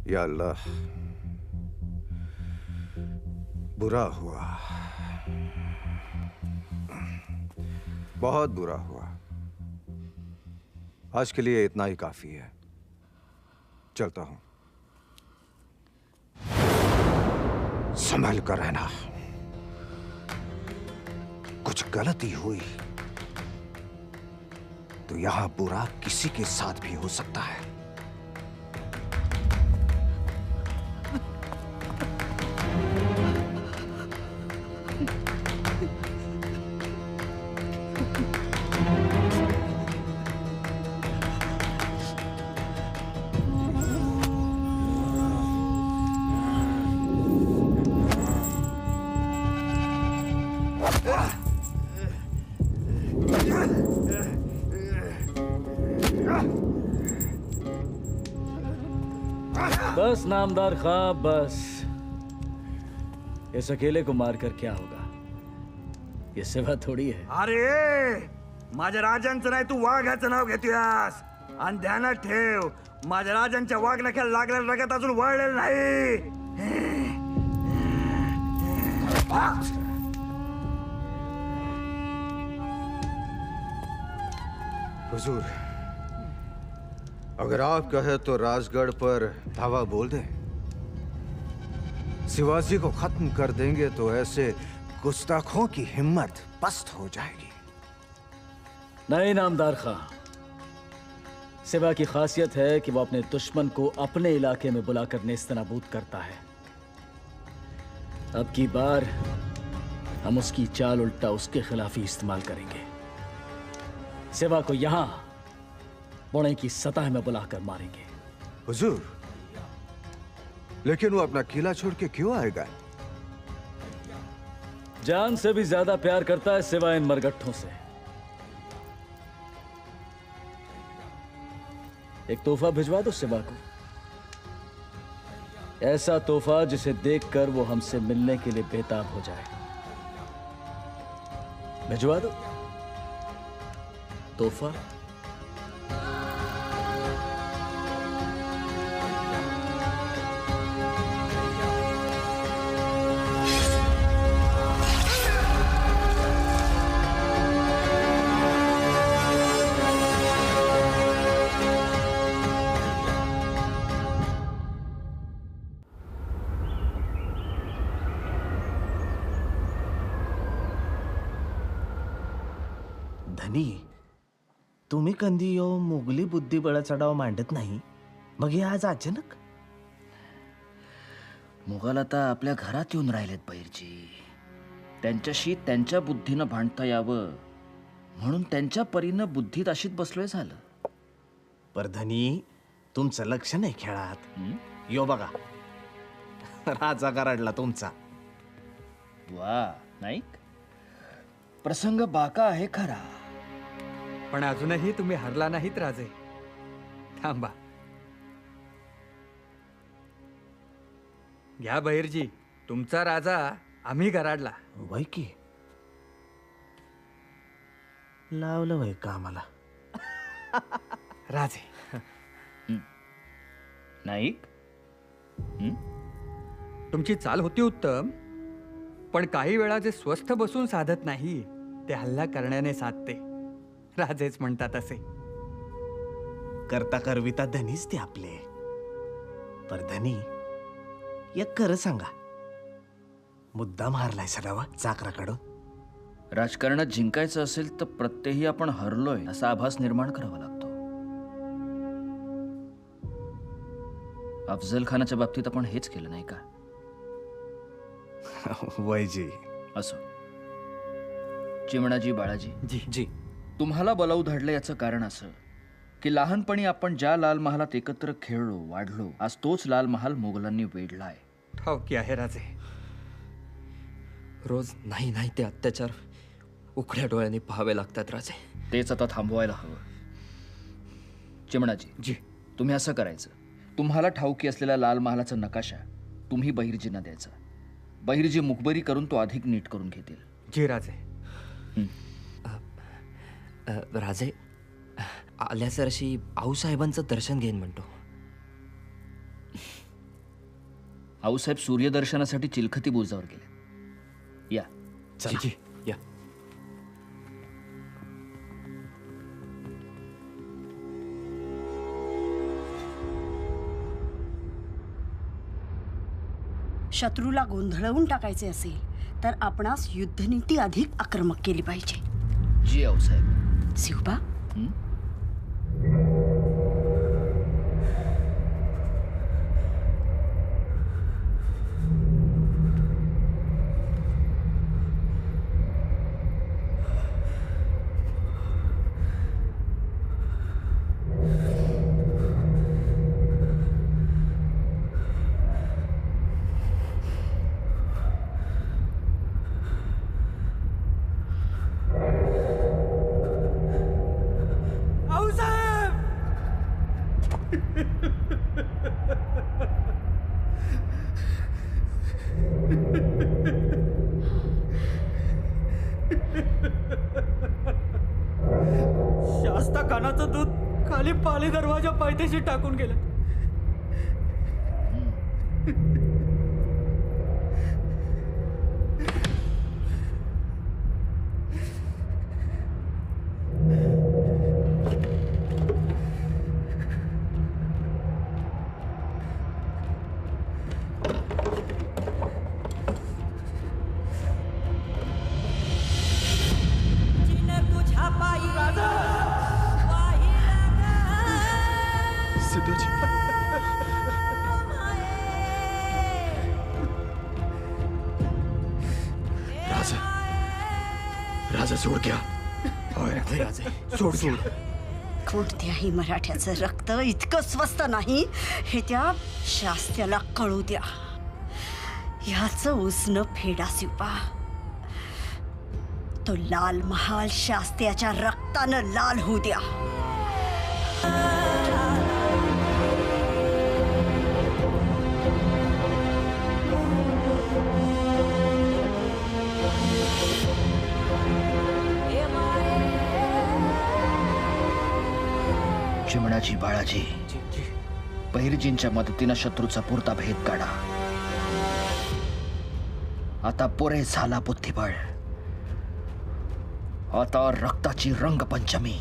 या अल्लाह, बुरा हुआ, बहुत बुरा हुआ. आज के लिए इतना ही काफी है. चलता हूं. संभल कर रहना. कुछ गलती हुई तो यहां बुरा किसी के साथ भी हो सकता है. बस नामदार खां, बस. इस अकेले को मारकर क्या होगा? ये सेवा थोडी आहे. अरे माझ्या राजांचं नाही तू वाघाचं नाव घेतोयास. आणि ध्यानात ठेव, माझ्या राजांच्या वागण्याला लागलेल्या रगत अजून वळलेलं नाही. हुजूर, अगर आप कहे तो राजगढ़ पर धावा बोल दें। शिवाजी को खत्म कर देंगे तो ऐसे गुस्ताखों की हिम्मत पस्त हो जाएगी। नहीं नामदार खां, सिवा की खासियत है कि वो अपने दुश्मन को अपने इलाके में बुलाकर नेस्तनाबूद करता है। अब की बार हम उसकी चाल उल्टा उसके खिलाफ ही इस्तेमाल करेंगे। सिवा को यहां पुणे की सतह में बुलाकर मारेंगे। हुजूर, लेकिन वो अपना किला छोड़ के क्यों आएगा? जान से भी ज्यादा प्यार करता है सिवा इन मरगट्ठों से। एक तोहफा भिजवा दो सिवा को, ऐसा तोहफा जिसे देखकर वो हमसे मिलने के लिए बेताब हो जाए। भिजवा दो तोहफा। धनी, तुम्ही कधी यो मुघली बुद्धिबळ चढाव मांडत नाही, मग हे आज अचानक? मुघल आता आपल्या घरात येऊन राहिलेत बहिरजी. त्यांच्याशी त्यांच्या बुद्धीनं भांडता यावं म्हणून त्यांच्या परीनं बुद्धीत अशीत बसलोय झालं. पर धनी, तुमचं लक्ष नाही खेळात. यो बघा, राजा गराडला तुमचा. वा नाईक, प्रसंग बाका आहे खरा, पण अजूनही तुम्ही हरला नाहीत राजे. थांबा, घ्या बहिरजी, तुमचा राजा आम्ही गराडला. वय की लावलं वय का आम्हाला राजे. नाईक, तुमची चाल होती उत्तम, पण काही वेळा जे स्वस्थ बसून साधत नाही ते हल्ला करण्याने साधते. राजेच म्हणतात असे. करता करविता धनीच ते आपले. पर धनी, एक खरं सांगा, मुद्दा मारलाय सडावा चाकराकडून? राजकारणात जिंकायचं असेल तर प्रत्येही आपण हरलोय असा आभास निर्माण करावा लागतो. अफजल खानाच्या बाबतीत आपण हेच केलं नाही का? वयजी. असो, चिमणाजी, बाळाजी, जी जी, तुम्हाला बोलावू धाडलं याचं कारण असं की लहानपणी आपण ज्या लाल महालात एकत्र खेळलो, वाढलो, आज तोच लाल महाल मोगलांनी वेढलाय. ठाऊकी आहे राजे. रोज नाही नाही ते अत्याचार उघड्या डोळ्यांनी पाहावे लागतात राजे. तेच आता थांबवायला हवं. चिमणाजी जी, तुम्ही असं करायचं, तुम्हाला ठाऊकी असलेला लाल महालाचा नकाशा तुम्ही बहिर्जींना द्यायचा. बहिर्जी मुखबरी करून तो अधिक नीट करून घेतील. जी राजे. राजे, आल्यासरशी आऊसाहेबांचं दर्शन घेईन म्हणतो. आऊसाहेब सूर्यदर्शनासाठी चिलखती बुर्जावर गेले. या चला. जी, या. शत्रूला गोंधळवून टाकायचे असेल तर आपणास युद्धनीती अधिक आक्रमक केली पाहिजे. जी आऊसाहेब. शिवबा, शास्ता कानाचं दूध खाली पाली दरवाजा पायथ्याशी टाकून गेला. राजा सोड घ्या. सोड सोड. कोणत्याही मराठ्याचं रक्त इतकं स्वस्त नाही हे त्या शास्त्याला कळू द्या. ह्याचं उसनं फेडा शिवपा. तो लाल महाल शास्त्याच्या रक्तानं लाल होऊ द्या. चिमणाजी बाळाजी, बहिर्जींच्या मदतीनं शत्रूचा पुरता भेद काढा. आता पुरे झाला बुद्धिबळ. आता रक्ताची रंगपंचमी.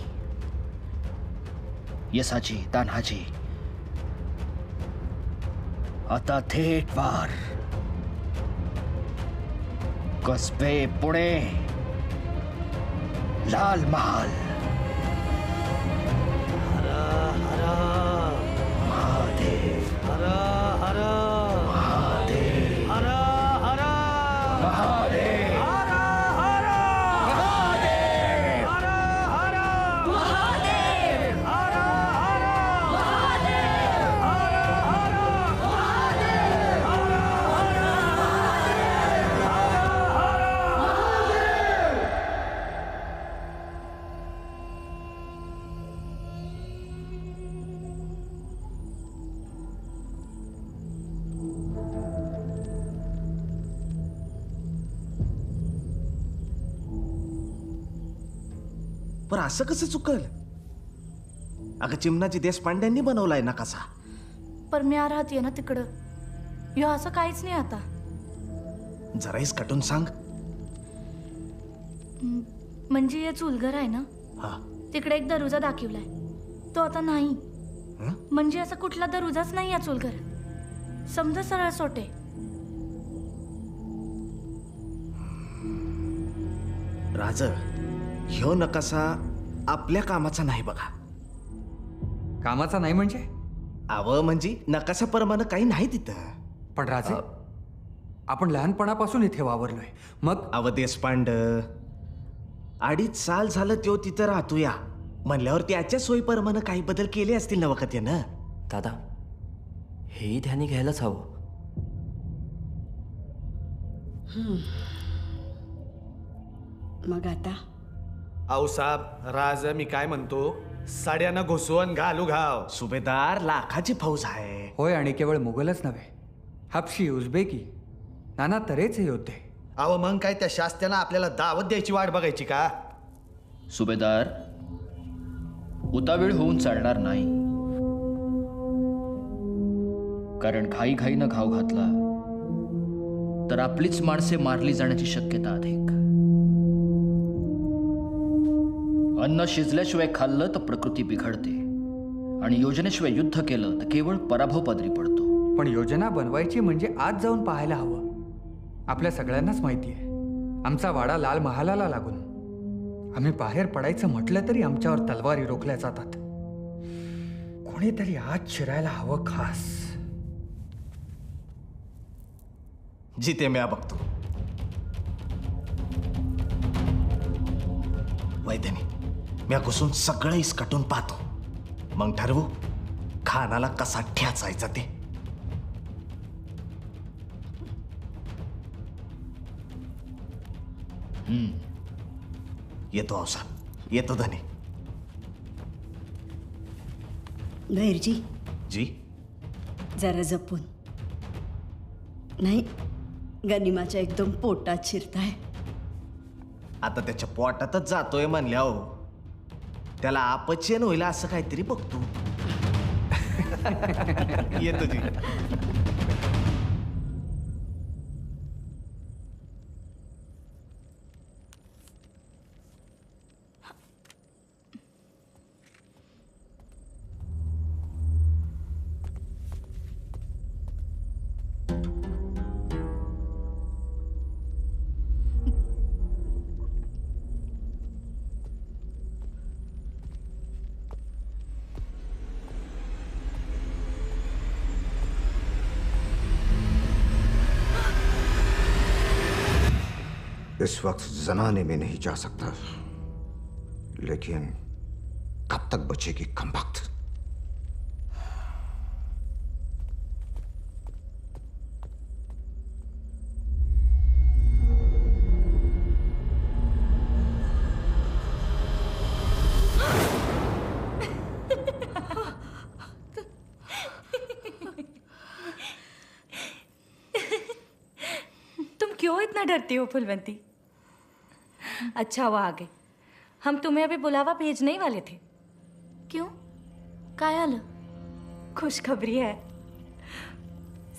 यसाजी, तान्हाजी, आता थेट वार. कसबे, पुणे, लाल महाल. पण असं कसं चुकल? अगं चिमणाजी देशपांड्यांनी बनवलाय ना कसा. पर मी राहतीये ना तिकडं. ह्यो असं काहीच नाही आता. जराईस कटून सांग. म्हणजे हे चुलघर आहे ना, तिकडे एक दरुजा दाखवलाय, तो आता नाही. म्हणजे असा कुठला दरुजाच नाही या चुलघर. समजा सरळ सोटे. राज, ह्यो नकासा आपल्या कामाचा नाही बघा. कामाचा नाही म्हणजे? अव म्हणजे नकाशाप्रमाणे काही नाही तिथं. पण राजे, आपण लहानपणापासून इथे वावरलोय. मग अव देशपांड, 2.5 साल झालं त्यो तिथं राहतो या म्हणल्यावर त्याच्या सोयीप्रमाणे काही बदल केले असतील ना वखत ना. दादा, हेही ध्यानी घ्यायलाच हवं. मग आता आऊसाहेब, राज मी काय म्हणतो, साड्यानं घुसवून घालू घाव. सुभेदार, लाखाची फौज आहे. होय, आणि केवळ मुघलच नव्हे, हबशी, उझबेकी, नाना तऱ्हेचे योद्धे. अहो मग काय त्या शास्त्यानं आपल्याला दावत द्यायची वाट बघायची का? सुभेदार, उतावीळ होऊन चालणार नाही. कारण घाईघाईनं घाव घातला तर आपलीच माणसे मारली जाण्याची शक्यता अधिक. अन्न शिजल्याशिवाय खाल्लं तर प्रकृती बिघडते, आणि योजनेशिवाय युद्ध केलं तर केवळ पराभव पदरी पडतो. पण योजना बनवायची म्हणजे आज जाऊन पाहायला हवं. आपल्या सगळ्यांनाच माहिती आहे, आमचा वाडा लाल महालाला लागून. आम्ही बाहेर पडायचं म्हटलं तरी आमच्यावर तलवारी रोखल्या जातात. कोणीतरी आज शिरायला हवं खास. जिथे म्या बघतो. वैद्यनी, म्या घुसून सगळं इसकटून पाहतो, मग ठरवू खानाला कसा ठ्याचायचा ते. येतो औसाहेब, येतो धने. भैरजी जी, जरा जपून. नाही, गनिमाच्या एकदम पोटात शिरताय. आता त्याच्या पोटातच जातोय म्हणल्या हो. त्याला अपचन होईल असं काहीतरी बघतो. येतो जी. इस वक्त जनाने में नहीं जा सकता, लेकिन कब तक बचेगी कम वक्त? तुम क्यों इतना डरती हो फुलवंती? अच्छा वो आ गए. हम तुम्हें अभी बुलावा भेजने ही वाले थे. क्यों? काय आलं? खुशखबरी है,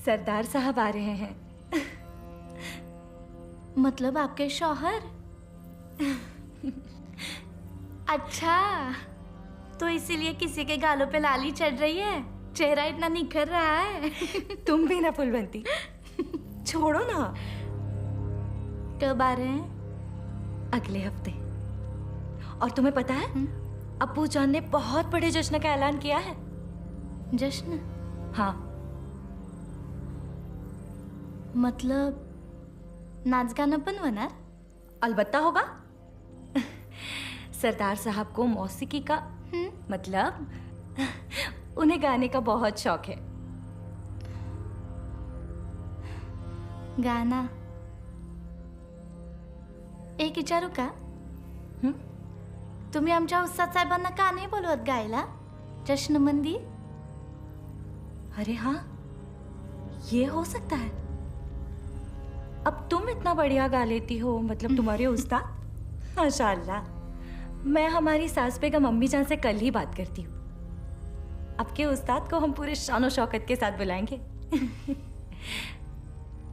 सरदार साहब आ रहे हैं. मतलब आपके शौहर? अच्छा, तो इसीलिए किसी के गालों पे लाली चढ़ रही है, चेहरा इतना निखर रहा है. तुम भी ना फुलवंती, छोड़ो ना. कब आ रहे हैं? अगले हफ्ते. और तुम्हें पता है, अब्बू जान ने बहुत बड़े जश्न का ऐलान किया है. जश्न? हाँ. मतलब नाच गाणं पण होणार? अलबत्ता होगा. सरदार साहब को मौसीकी का मतलब उन्हें गाने का बहुत शौक है. गाना? एक विचारू का? तुम्ही आमच्या उस्ताद साहेबांना का नाही बोलवत गायला जश्न मंदी? अरे हाँ, ये हो सकता है. अब तुम इतना बढ़िया गा लेती हो, मतलब तुम्हारे उस्ताद. माशाअल्लाह. मैं हमारी सास बेगम अम्मी जान से कल ही बात करती हूँ. आपके उस्ताद को हम पूरे शान और शौकत के साथ बुलाएंगे.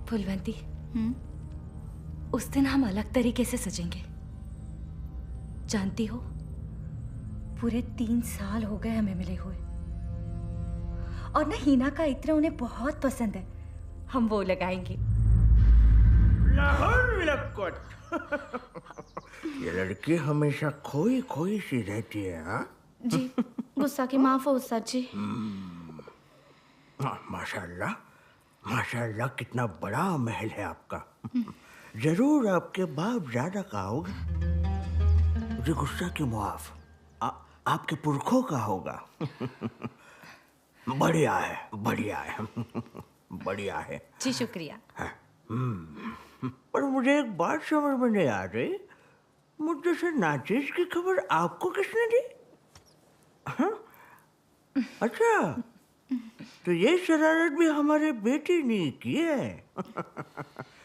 फुलवंती, उस दिन हम अलग तरीके से सजेंगे. जानती हो, पूरे 3 साल हो गए हमें मिले हुए. और ना हीना का इत्र उन्हें बहुत पसंद है. हम वो लगाएंगे. ये लड़की हमेशा खोई खोई सी रहती है. हाँ जी, गुस्सा की माफ हो उस्ताद जी. माशाल्लाह, माशाल्लाह, कितना बड़ा महल है आपका. जरूर आपके बाप ज्यादा का होगा. मुझे गुस्सा की मुआफ, आपके पुरखों का होगा. बढ़िया है, बढ़िया है, बढ़िया है. जी शुक्रिया. पर मुझे एक बात समझ में नहीं आ रही. मुझे से नाचिस की खबर आपको किसने दी? हाँ? अच्छा, तो ये शरारत भी हमारे बेटे ने की है.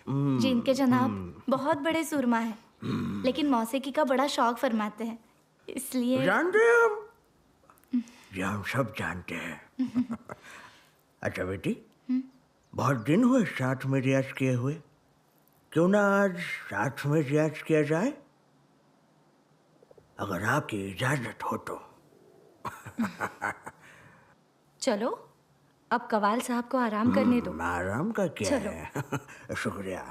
जिनके जनाब बहुत बड़े सुरमा हैं, लेकिन मौसीकी का बड़ा शौक फरमाते हैं, इसलिए. जानते हैं हम, ये हम सब जानते हैं. अच्छा बेटी, बहुत दिन हुए साथ में रियाज किए हुए. क्यों ना आज साथ में रियाज किया जाए, अगर आपकी इजाजत हो तो. चलो, अब कवाल साहब को आराम करने दो. आराम का क्या चलो. है. शुक्रिया.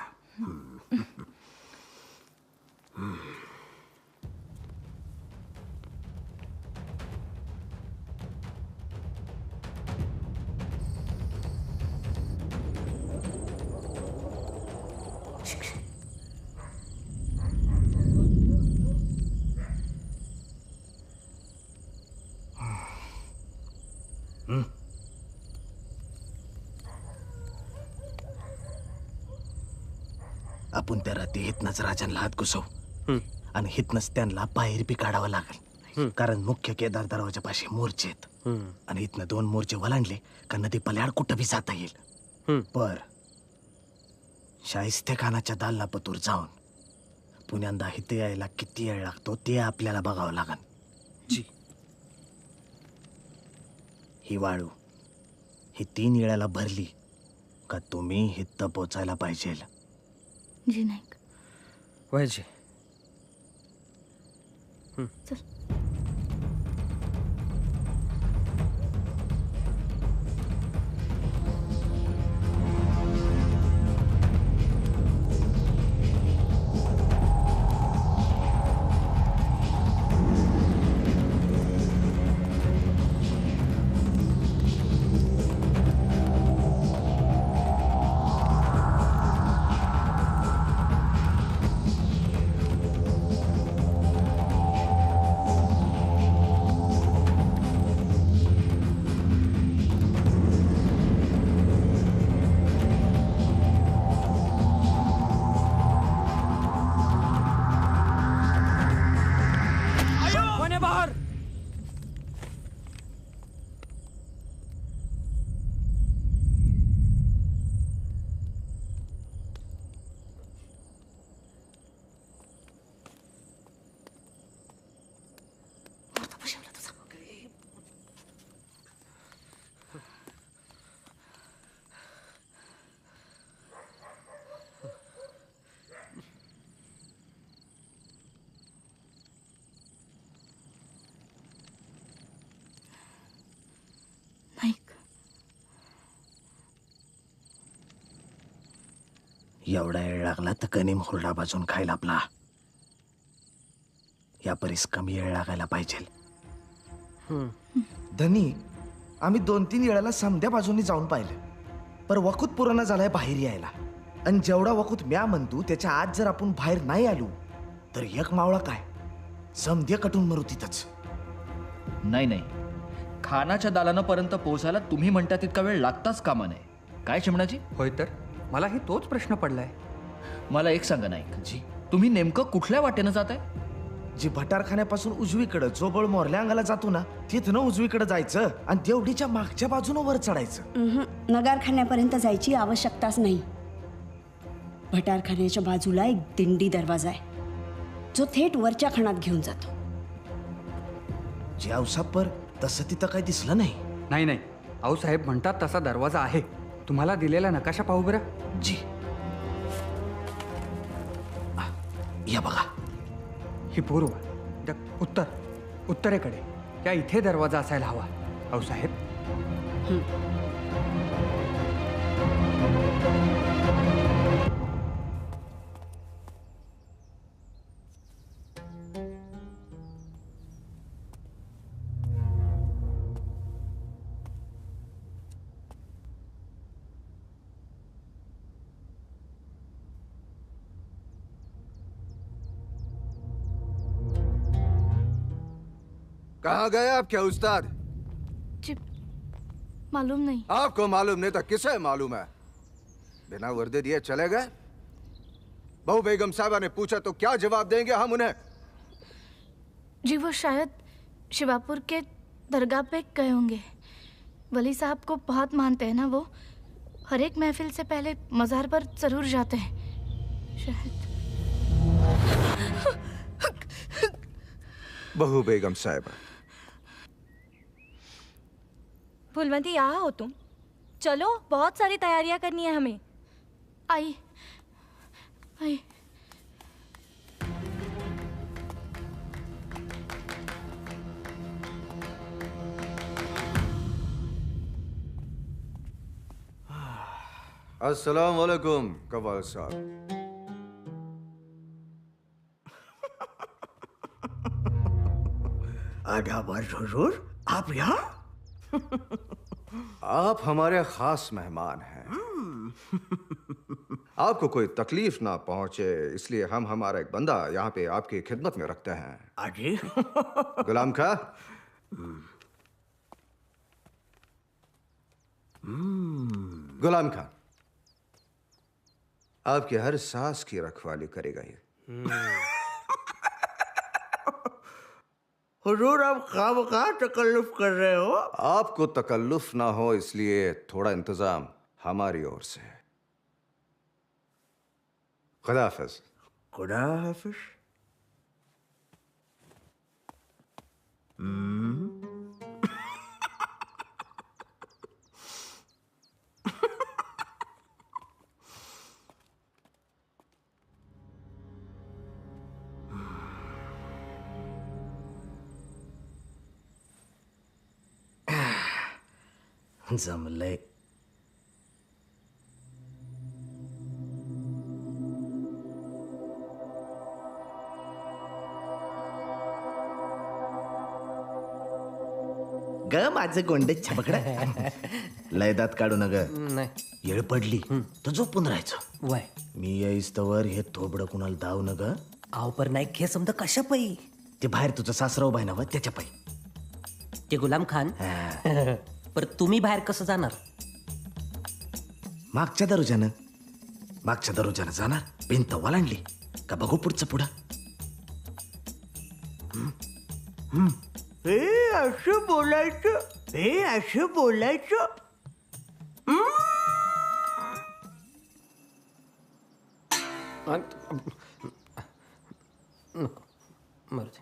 आपण त्या रात्री हितनच राजांना हात घुसवू आणि हितनच त्यांना बाहेर बी काढावं लागेल. कारण मुख्य केदार दरवाजापाशी मोर्चे आहेत आणि हितनं 2 मोर्चे वलांडले का नदी पल्याड कुठं बी जाता येईल. पर शाहिस्ते खानाच्या दालनापतूर जाऊन पुण्यांदा हिते यायला किती वेळ लागतो ते आपल्याला बघावं लागेल. जी. ही वाळू ही 3 येळाला भरली का तुम्ही हित्त पोचायला पाहिजे. जी नाईक. वयजी. चल. एवढा वेळ लागला तर कनीम हुरडा भाजून खायला आपला. या परीस कमी वेळ लागायला पाहिजे. धनी आम्ही 2-3 वेळाला समध्या बाजूनी जाऊन पाहिलं, पर वखूत पुराणा झालाय बाहेर यायला. आणि जेवढा वखूत म्या म्हणतो त्याच्या आत जर आपण बाहेर नाही आलो तर एक मावळा काय समध्या कटून मरू तिथंच. नाही नाही, खानाच्या दालनापर्यंत पोहोचायला तुम्ही म्हणता तितका वेळ लागताच कामा नये. काय चिमणाजी? होय तर मलाही तोच प्रश्न पडलाय. मला एक सांगा नाईक जी, तुम्ही नेमकं कुठल्या वाटेनं जाताय? जी भटारखान्यापासून उजवीकडे जो बळ मोरल्या अंगाला जातो ना तिथनं उजवीकडे जायचं आणि देवडीच्या मागच्या बाजूनं वर चढायचं. नगारखान्यापर्यंत जायची आवश्यकताच नाही. भटारखान्याच्या बाजूला एक दिंडी दरवाजा आहे जो थेट वरच्या खाणात घेऊन जातो. जी औसापर तसं तिथं काही दिसलं नाही. नाही नाही, आऊसाहेब म्हणतात तसा दरवाजा आहे. तुम्हाला दिलेला नकाशा पाहू बरं. जी या बघा, ही पूर्व उत्तरेकडे या इथे दरवाजा असायला हवा. आऊसाहेब कहाँ गए आप क्या उस्ताद? जी मालूम नहीं. आपको मालूम नहीं तो किसे मालूम है? बिना वर्दी दिए चले गए? बहू बेगम साहबा ने पूछा तो क्या जवाब देंगे हम उन्हें? जी वो शायद शिवापुर के दरगाह पे गए होंगे. वली साहब को बहुत मानते हैं ना वो. हर एक महफिल से पहले मज़ार पर जरूर जाते हैं. शायद. बहू बेगम साहबा, फूलवंती यहाँ हो तुम? चलो, बहुत सारी तैयारियां करनी है हमें. आई आई. अस्सलाम वालेकुम कव्वाल साहब. आदाबाद हुजूर, आप यहाँ? आप हमारे खास मेहमान हैं. आपको कोई तकलीफ ना पहुंचे इसलिए हम हमारा एक बंदा यहाँ पे आपकी खिदमत में रखते हैं. अजी. गुलाम खा. गुलाम खा आपकी हर सांस की रखवाली करेगा ये. हुजूर, आप खामखा तकल्लुफ कर रहे हो. आपको तकल्लुफ ना हो इसलिए थोड़ा इंतजाम हमारी ओर से. खुदा हाफिज. खुदा हाफिज. जमलंय. ग माझं गोंडे छबकड लयदात काढू न ग. नाही. येळ पडली तर झोपून राहायचं. वय मी याईस तवर हे थोबडं कुणाला दाव न ग. आव पर नाही खे समजा कशा पै ते बाहेर तुझं सासराव बाय ना त्याच्या पायी. ते गुलाम खान पर तुम्ही बाहेर कसं जाणार? मागच्या दरोजानं जाणार. भिंत वलांडली का बघू पुढचं पुढं. हे असं बोलायचं, हे असं बोलायचं. मरते.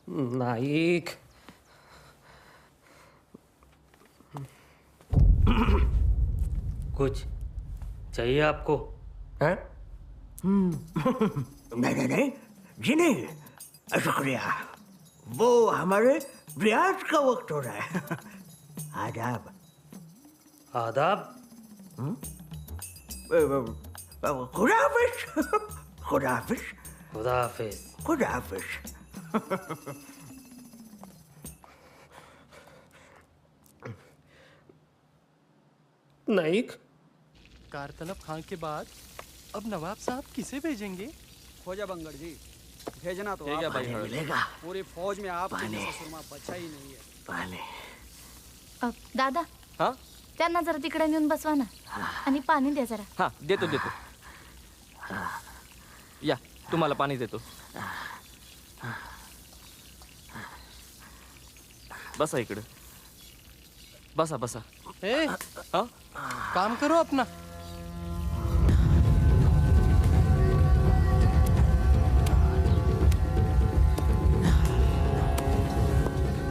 नाईक कुछ चाहिए आपको? नहीं जी नहीं, शुक्रिया. वो हमारे रियाज का वक्त हो रहा है. आदाब. आदाब. खुदा हाफिज. खुदा हाफिज. खुदा हाफिज. खुदा हाफिज. नाइक, कारतलब खां के बाद अब नवाब साहब किसे भेजेंगे? खोजा बंगड़ जी, भेजना तो ठीक है भाई, मिलेगा. पूरी फौज में आपके जैसा सुरमा बचा ही नहीं है. पाणी. दादा हा त्यांना जरा तिकडे नेऊन बसवा ना आणि पाणी द्या जरा. हा देतो देतो. या तुम्हाला पाणी देतो. बसा इकडे. बसा बसा. ए, हा काम करो अपना.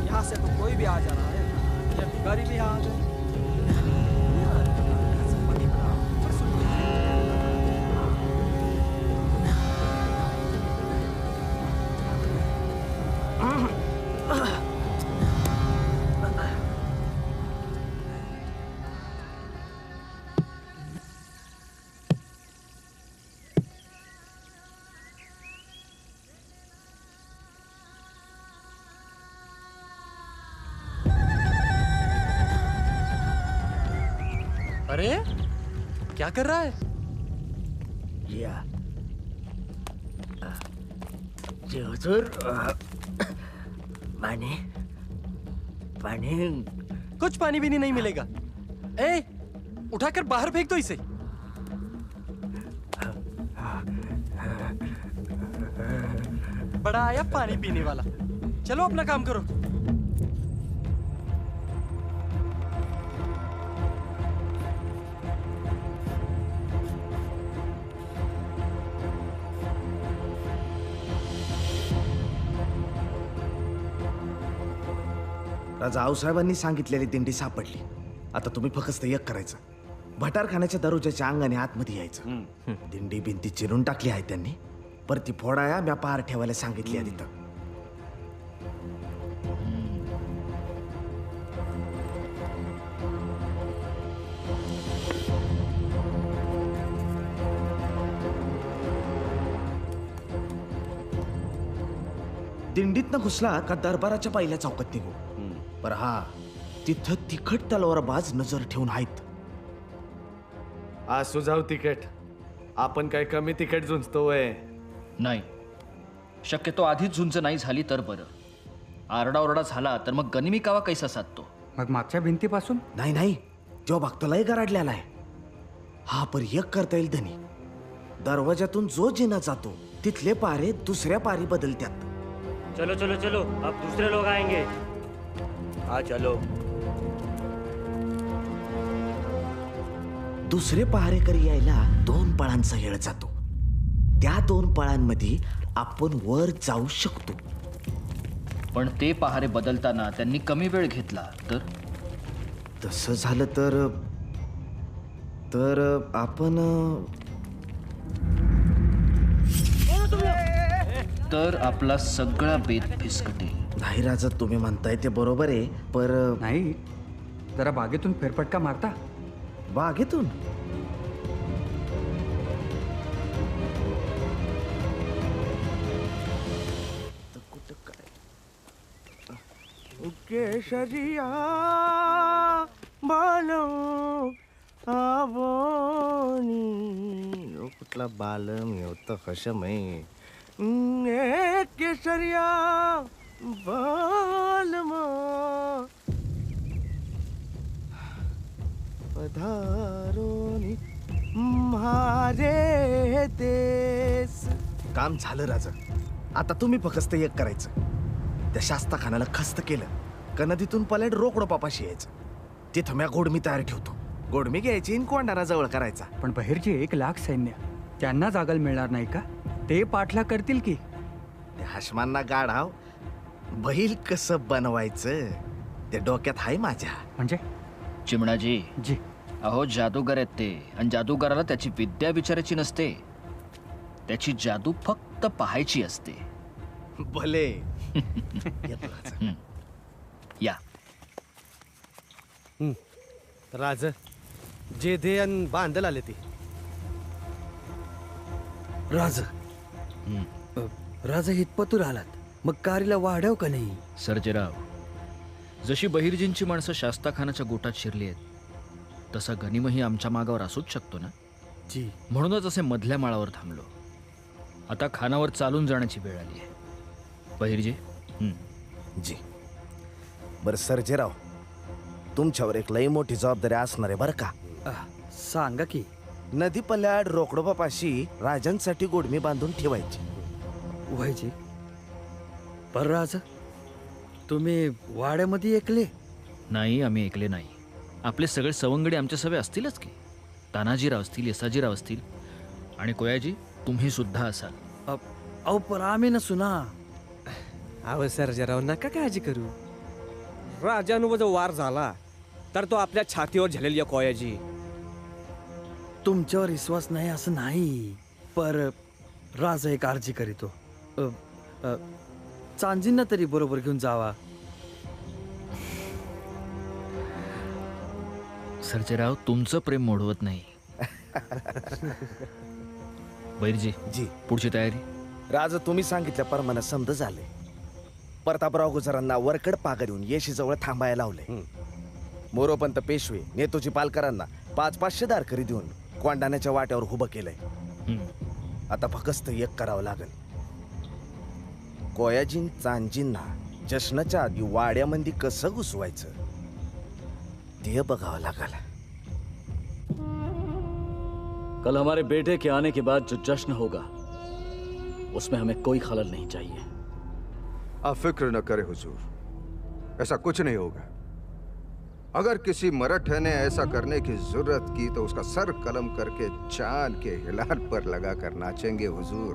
यहाँ से तो कोई भी आ जा रहा है. ये भिखारी भी यहाँ आ गए. अरे क्या कर रहा है? या जी हुजूर, पानी पानी. कुछ पानी भी नहीं मिलेगा. ए, उठाकर बाहर फेंक दो इसे. बड़ा आया पानी पीने वाला. चलो अपना काम करो. राजा आऊसाहेबांनी सांगितलेली दिंडी सापडली. आता तुम्ही फक्त एक करायचं. भटारखान्याच्या दरोजाच्या अंगाने आतमध्ये यायचं. दिंडी भिंती चिरून टाकली आहे त्यांनी. पर ती फोडाया म्या पार ठेवायला सांगितली आहे तिथं. दिंडीतनं घुसला का दरबाराच्या पहिल्या चौकात निघू. पर हा तिथं तिखट तलवारबाज नजर ठेवून आहेत. असू जाऊ तिकीट. आपण काय कमी तिकीट झुंजतोय? नाही, शक्यतो आधीच झुंज नाही झाली तर बरं. आरडाओरडा झाला तर मग गनिमी कावा कैसा साधतो? मग मागच्या भिंतीपासून? नाही नाही, जेव्हा बघतोलाही गराडलेला आहे. हा पर एक करता येईल धनी. दरवाजातून जो जिना जातो तिथले पारे दुसऱ्या पारी बदलतात. चलो चलो चलो, अब दूसरे लोग आएंगे. हाँ चलो. दुसरे पहारेकरी यायला 2 पळांचा वेळ जातो. त्या 2 पळांमध्ये आपण वर जाऊ शकतो. पण ते पहारे बदलताना त्यांनी कमी वेळ घेतला तर? तसं झालं तर आपण तर आपला सगळा बेत फिसकटेल. नाही राजा, तुम्ही म्हणताय ते बरोबर आहे, पर नाही, जरा बागेतून फेरफटका मारता. बागेतून? केसरिया बालो आवनी कुठला बालम होतं हशमय केसरिया बालम पधारोनी मारे देश. काम झालं राजा. आता तुम्ही फक्त एक करायचं. त्या शास्ताखानाला खस्त केलं का नदीतून पलाट रोकडो पापाशी यायचं. तिथं मी गोडमी तयार ठेवतो. गोडमी घ्यायची आणि कोंडाणा जवळ करायचा. पण बहिरजी 1,00,000 सैन्य, त्यांना जागल मिळणार नाही का? ते पाठला करतील की? त्या हशमांना गाढाव बैल कसं बनवायचं ते डोक्यात आहे माझ्या. म्हणजे चिमणाजी जी, अहो जादूगार आहेत ते, आणि जादूगाराला त्याची विद्या विचारायची नसते, त्याची जादू फक्त पाहायची असते. भले या राज जे दे अन बांधल आले ते. राज राजा हितपतूर आलात, मग कारीला वाढव का नाही? सर्जेराव, जशी बहिर्जींची माणसं शास्ताखानाच्या गोटात शिरली आहेत तसा गनिमही आमच्या मागावर असूच शकतो ना जी. म्हणूनच असे मधल्या माळावर थांबलो. आता खानावर चालून जाण्याची वेळ आली आहे. बहिर्जी जी. बरं सर्जेराव, तुमच्यावर एक लई मोठी जबाबदारी असणार आहे बरं का. सांगा की. नदी पल्याड रोकडोबापाशी राजांसाठी गोडमी बांधून ठेवायची. व्हायची. पर राजा, तुम्ही वाड्यामध्ये ऐकले? नाही, आम्ही ऐकले नाही. आपले सगळे सवंगडी आमच्या सवे असतीलच की. तानाजीराव असतील, येसाजीराव असतील, आणि कोयाजी तुम्ही सुद्धा असाल. अहो पर आम्ही नसू ना. अहो सर्जेराव, नका काळजी करू. राजानुव जो वार झाला तर तो आपल्या छातीवर झालेली कोयाजी. तुमच्यावर विश्वास नाही असं नाही, पर राजा एक अर्जी करीतो. चांजींना तरी बरोबर घेऊन जावा. सर्जेराव, तुमचं प्रेम मोडवत नाही. बैरजी जी, पुढची तयारी? राजा, तुम्ही सांगितल्याप्रमाणे समज झाले. प्रतापराव गुजरांना वरकड पागर येऊन येशीजवळ थांबायला लावले. मोरोपंत पेशवे नेतोजी पालकरांना 500-500 दारकरी देऊन कोंडाण्याच्या वाट्यावर उभं केलंय. आता फक्त एक करावं लागेल. कोयाजीन चांजींना जश्नाच्या आधी वाड्यामध्ये कसं घुसवायचं ते बघावं लागेल. कल हमारे बेटे के आने के बाद जो जश्न होगा उसमें हमें कोई खलल नहीं चाहिए. आप फिक्र न करें हुजूर, ऐसा कुछ नहीं होगा. अगर किसी मराठे ने ऐसा करने की जरूरत की तो उसका सर कलम करके चांद के हिलाल पर लगा कर नाचेंगे हुजूर.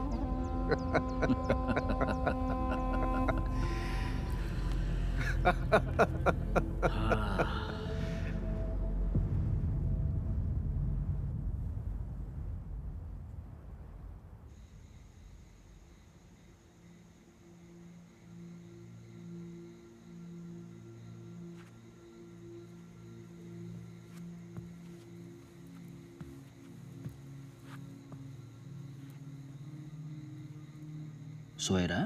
सोयरा,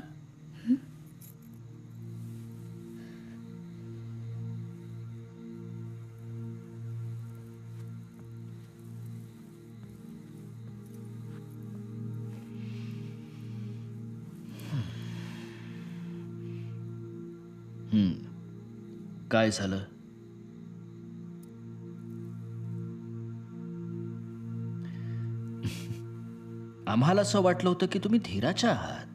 काय झालं? आम्हाला असं वाटलं होतं की तुम्ही धीराच्या आहात.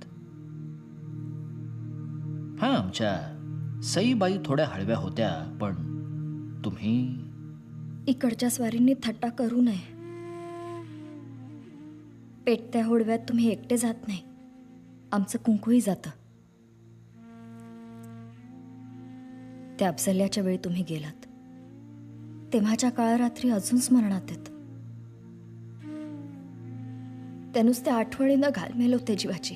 हा, आमच्या सईबाई थोड्या हळव्या होत्या, पण तुम्ही इकडच्या स्वारींनी थट्टा करू नये. पेटत्या होडव्यात तुम्ही एकटे जात नाही, आमचं कुंकूही जातं. त्या अफजल्याच्या वेळी तुम्ही गेलात तेव्हाच्या काळरात्री अजून स्मरणात येत. त्या नुसत्या आठवणीनं घालमेल होते जीवाची.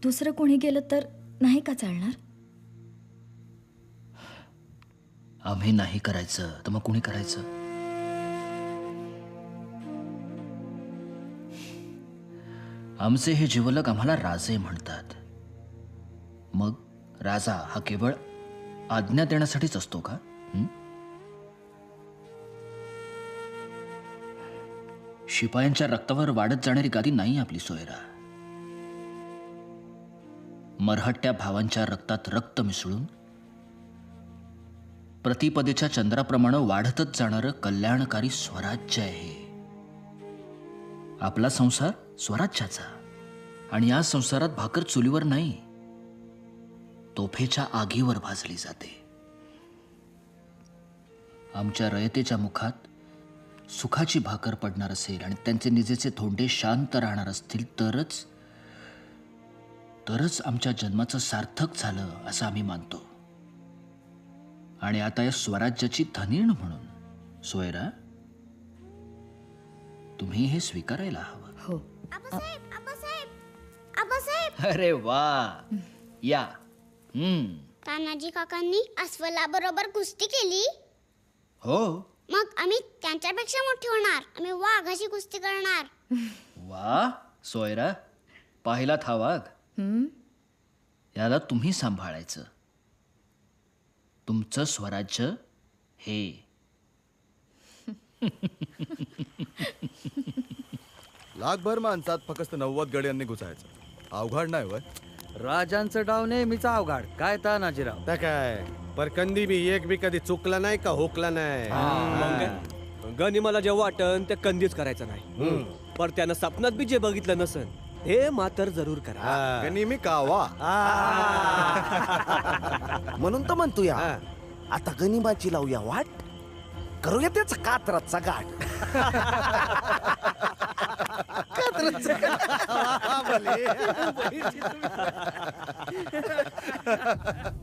दुसरं कोणी गेलं तर नाही का चालणार? आम्ही नाही करायचं तर मग कुणी करायचं? आमचे हे जिवलग आम्हाला राजे म्हणतात. मग राजा हा केवळ आज्ञा देण्यासाठीच असतो का? शिपायांच्या रक्तावर वाढत जाणारी गादी नाही आपली सोयरा. मराठ्या भावांच्या रक्तात रक्त मिसळून प्रतिपदेच्या चंद्राप्रमाणे वाढतच जाणारं कल्याणकारी स्वराज्य आहे. आपला संसार स्वराज्याचा, आणि या संसारात भाकर चुलीवर नाही, तोफेच्या आगीवर भाजली जाते. आमच्या रयतेच्या मुखात सुखाची भाकर पडणार असेल आणि त्यांचे निजेचे धोंडे शांत राहणार असतील तरच आमच्या जन्माचं सार्थक झालं असं आम्ही मानतो. आणि आता या स्वराज्याची धनीण म्हणून सोयरा, तुम्ही हे स्वीकारायला हवं. हो. अरे वा, या. तानाजी काकांनी अस्वलाबरोबर कुस्ती केली. हो. मग आम्ही त्यांच्यापेक्षा मोठे होणार. आम्ही वाघाची कुस्ती करणार. वा सोयरा, पाहिलात हा वाघ? याला तुम्ही सांभाळायचं. तुमचं स्वराज्य हे. लाखभर माणसात फक्त 90 गड्यांनी घुसायचं. अवघड नाही वय. राजांचं डाव नेहमीचा अवघड. काय तानाजीराव? त्या काय परकंदी बी एक बी कधी चुकला नाही का होकला नाही. गणी मला जे वाटन ते कंदीच करायचं नाही. पण त्यानं सपनात बी जे बघितलं नसन हे मात्र जरूर करा. गणी मी कावा. म्हणून तर म्हणतो या, आता गनिमाची लावूया वाट, करूया त्याच कात्राचा गाठ.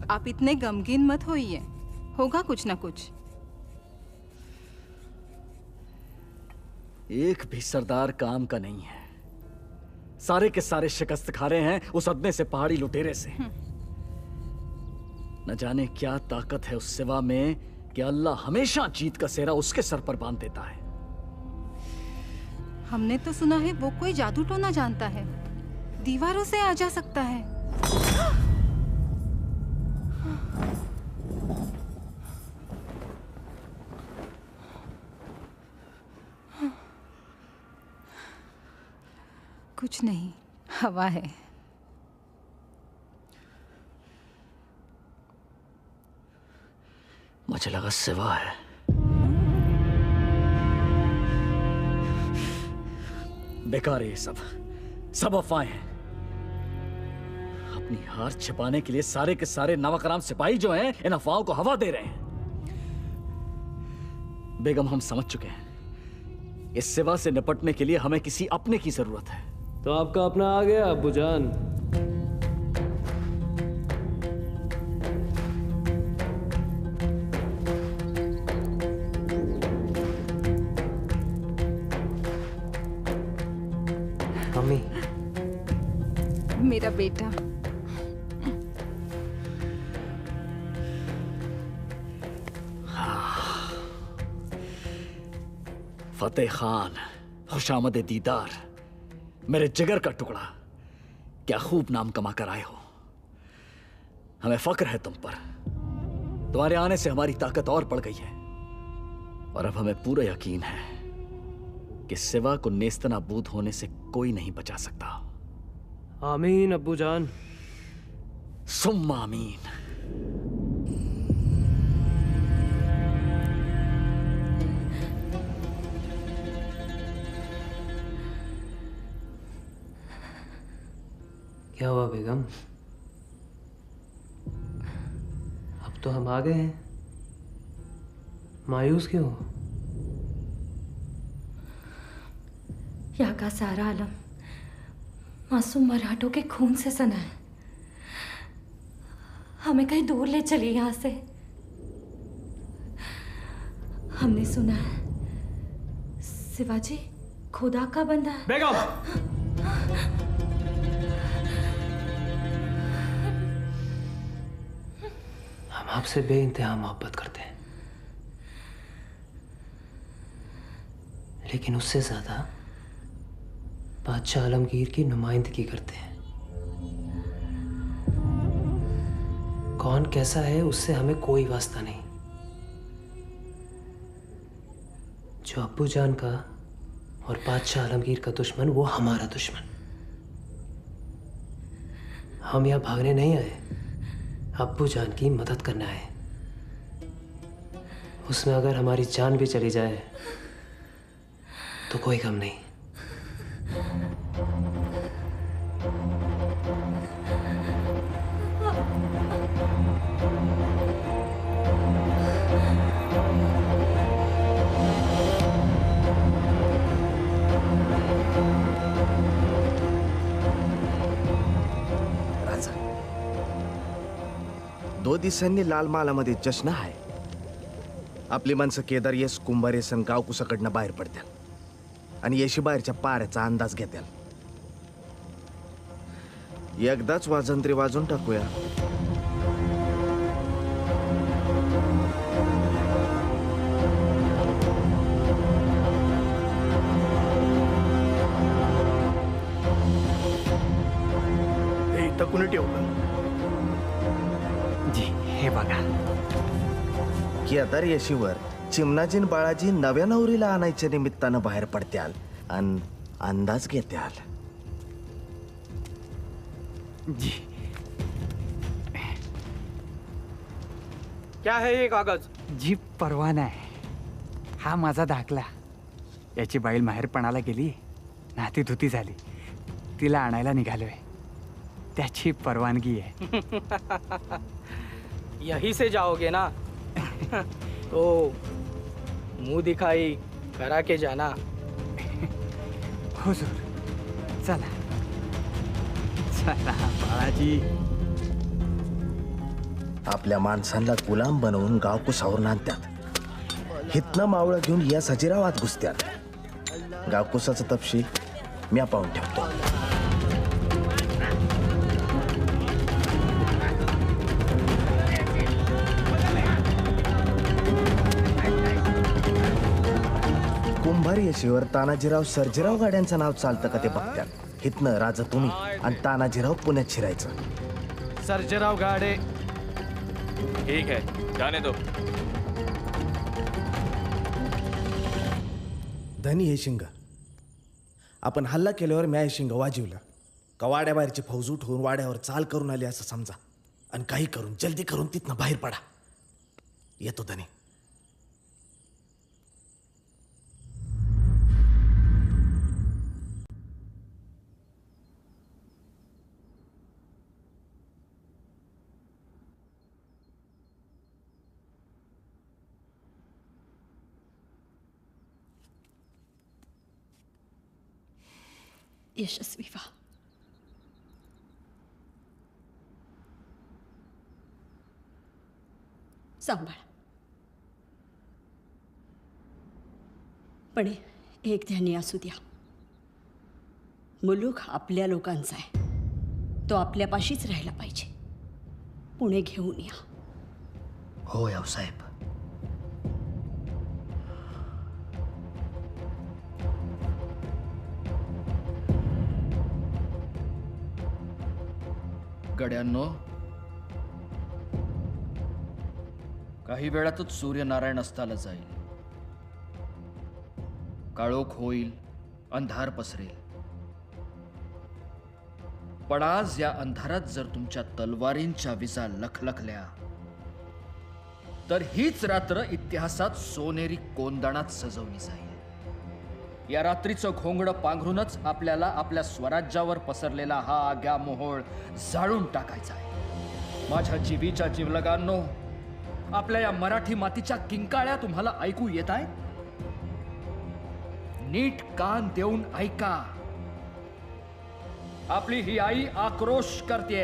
आप इतने गमगीन मत होइए, होगा कुछ ना कुछ. एक भी सरदार काम का नहीं है. सारे के सारे शिकस्त खा रहे हैं उस अदने से पहाड़ी लुटेरे से. न जाने क्या ताकत है उस सिवा में कि अल्लाह हमेशा जीत का सेहरा उसके सर पर बांध देता है. हमने तो सुना है वो कोई जादू टोना जानता है, दीवारों से आ जा सकता है. कुछ नहीं, हवा है. मुझे लगा सिवा है. बेकार है ये सब अफवाहें हैं. अपनी हार छिपाने के लिए सारे के सारे नवाकराम सिपाही जो हैं इन अफवाहों को हवा दे रहे हैं. बेगम, हम समझ चुके हैं. इस सिवा से निपटने के लिए हमें किसी अपने की जरूरत है. तो आपका अपना आ गया अब्बूजान. मम्मी, मेरा बेटा. फतेह खान, खुशामद दीदार, मेरे जिगर का टुकड़ा, क्या खूब नाम कमा कर आए हो. हमें फक्र है तुम पर. तुम्हारे आने से हमारी ताकत और बढ़ गई है और अब हमें पूरा यकीन है कि सिवा को नेस्तनाबूद होने से कोई नहीं बचा सकता. आमीन अब्बूजान. सुम्मा आमीन. क्या हुआ बेगम? अब तो हम आ गए हैं, मायूस क्यों? यहाँ का सारा आलम मासूम मराठों के खून से सना है। हमें कहीं दूर ले चलिए यहाँ से। हमने सुना है शिवाजी खुदा का बंदा है। बेगम! हम आपसे बेइंतहा मोहब्बत करते हैं, लेकिन उससे ज्यादा बादशाह आलमगीर की नुमाइंदगी करते हैं। कौन कैसा है उससे हमें कोई वास्ता नहीं। जो अब्बू जान का और बादशाह आलमगीर का दुश्मन, वो हमारा दुश्मन। हम यहाँ भागने नहीं आए, अब्बू जान की मदद करने आए। उसमें अगर हमारी जान भी चली जाए तो कोई गम नहीं। राजा, 2 दिवसांनी लाल महालामध्ये जश्न आहे. आपली माणसं केदार येस कुंभार येसन गावकुसाकडनं बाहेर पडतात आणि येशी बाहेरच्या पाऱ्याचा अंदाज घेत्याल. एकदाच वाजंत्री वाजून टाकूया. हे इथं कुणी ठेवलं? जी हे बघा. केदार येशीवर चिमणाजीन बाळाजी नव्या नवरीला आणायच्या निमित्तानं बाहेर पडत्याल आणि अंदाज घेत्याल. जी क्या है ये कागज? जी परवाना आहे. हा माझा दाखला. याची बाईल माहेरपणाला गेली, नाती धुती झाली, तिला आणायला निघालोय. त्याची परवानगी आहे. यहीं से जाओगे ना? तो मुंह दिखाई करा के जाना. हुजूर चला चला बाळाजी. आपल्या माणसांना गुलाम बनवून गावकुसावर आणतात. हितनं मावळं घेऊन या सजिरावात घुसत्यात. गावकुसाचा तपशील मी पाहून ठेवतो. कुंभार येशीवर तानाजीराव सर्जेराव गाड्यांचं नाव चालतं का ते बघत्यात. हितनं राजा तुम्ही आणि तानाजीराव पुण्यात शिरायचं. सर्जेराव गाडे. ठीक है, जाने दो. धनी हे शिंग. आपण हल्ला केल्यावर म्या हे शिंग वाजिवलं. कवाड्याबाहेरची फौज उठवून वाड्यावर चाल करून आली असं समजा. आणि काही करून जल्दी करून तिथनं बाहेर पडा. येतो धनी. यशस्वी व्हा. सांभाळ. पण एक ध्यानी असू द्या, मुलूक आपल्या लोकांचा आहे. तो आपल्यापाशीच राहायला पाहिजे. पुणे घेऊन या. हो यावसाहेब. गड्यांनो, काही वेळातच सूर्यनारायण अस्ताला जाईल. काळोख होईल, अंधार पसरेल. पण आज या अंधारात जर तुमच्या तलवारींच्या विजा लखलखल्या तर हीच रात्र इतिहासात सोनेरी कोंदणात सजवली जाईल. या रात्रीचं घोंगडं पांघरूनच आपल्याला आपल्या स्वराज्यावर पसरलेला हा आग्या मोहोळ जाळून टाकायचा आहे. माझ्या जीवीच्या जीवलगांनो, आपल्या या मराठी मातीच्या किंकाळ्या तुम्हाला ऐकू येत आहे? नीट कान देऊन ऐका. आपली ही आई आक्रोश करते,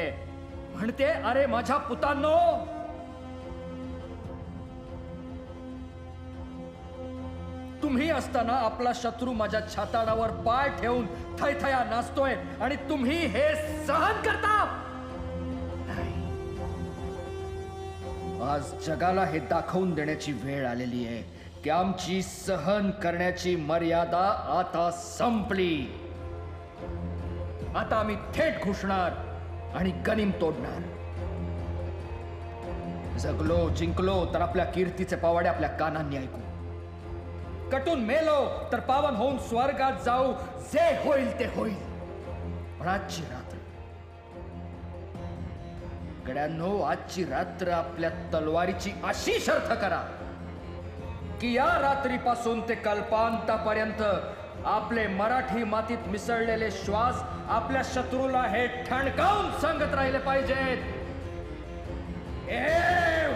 म्हणते, अरे माझ्या पुतांनो, तुम्ही असताना आपला शत्रू माझ्या छाताडावर पाय ठेवून थैथया नाचतोय आणि तुम्ही हे सहन करता. आज जगाला हे दाखवून देण्याची वेळ आलेली आहे की आमची सहन करण्याची मर्यादा आता संपली. आता आम्ही थेट घुसणार आणि गनिम तोडणार. जगलो जिंकलो तर आपल्या कीर्तीचे पावाडे आपल्या कानांनी ऐकू. कटून मेलो तर पावन होऊन स्वर्गात जाऊ. जे होईल ते होईल. पण आजची रात्र, गड्यांनो, आजची रात्र आपल्या तलवारीची अशी शर्थ करा की या रात्रीपासून ते कल्पांतापर्यंत आपले मराठी मातीत मिसळलेले श्वास आपल्या शत्रूला हे ठणकावून सांगत राहिले पाहिजेत, ए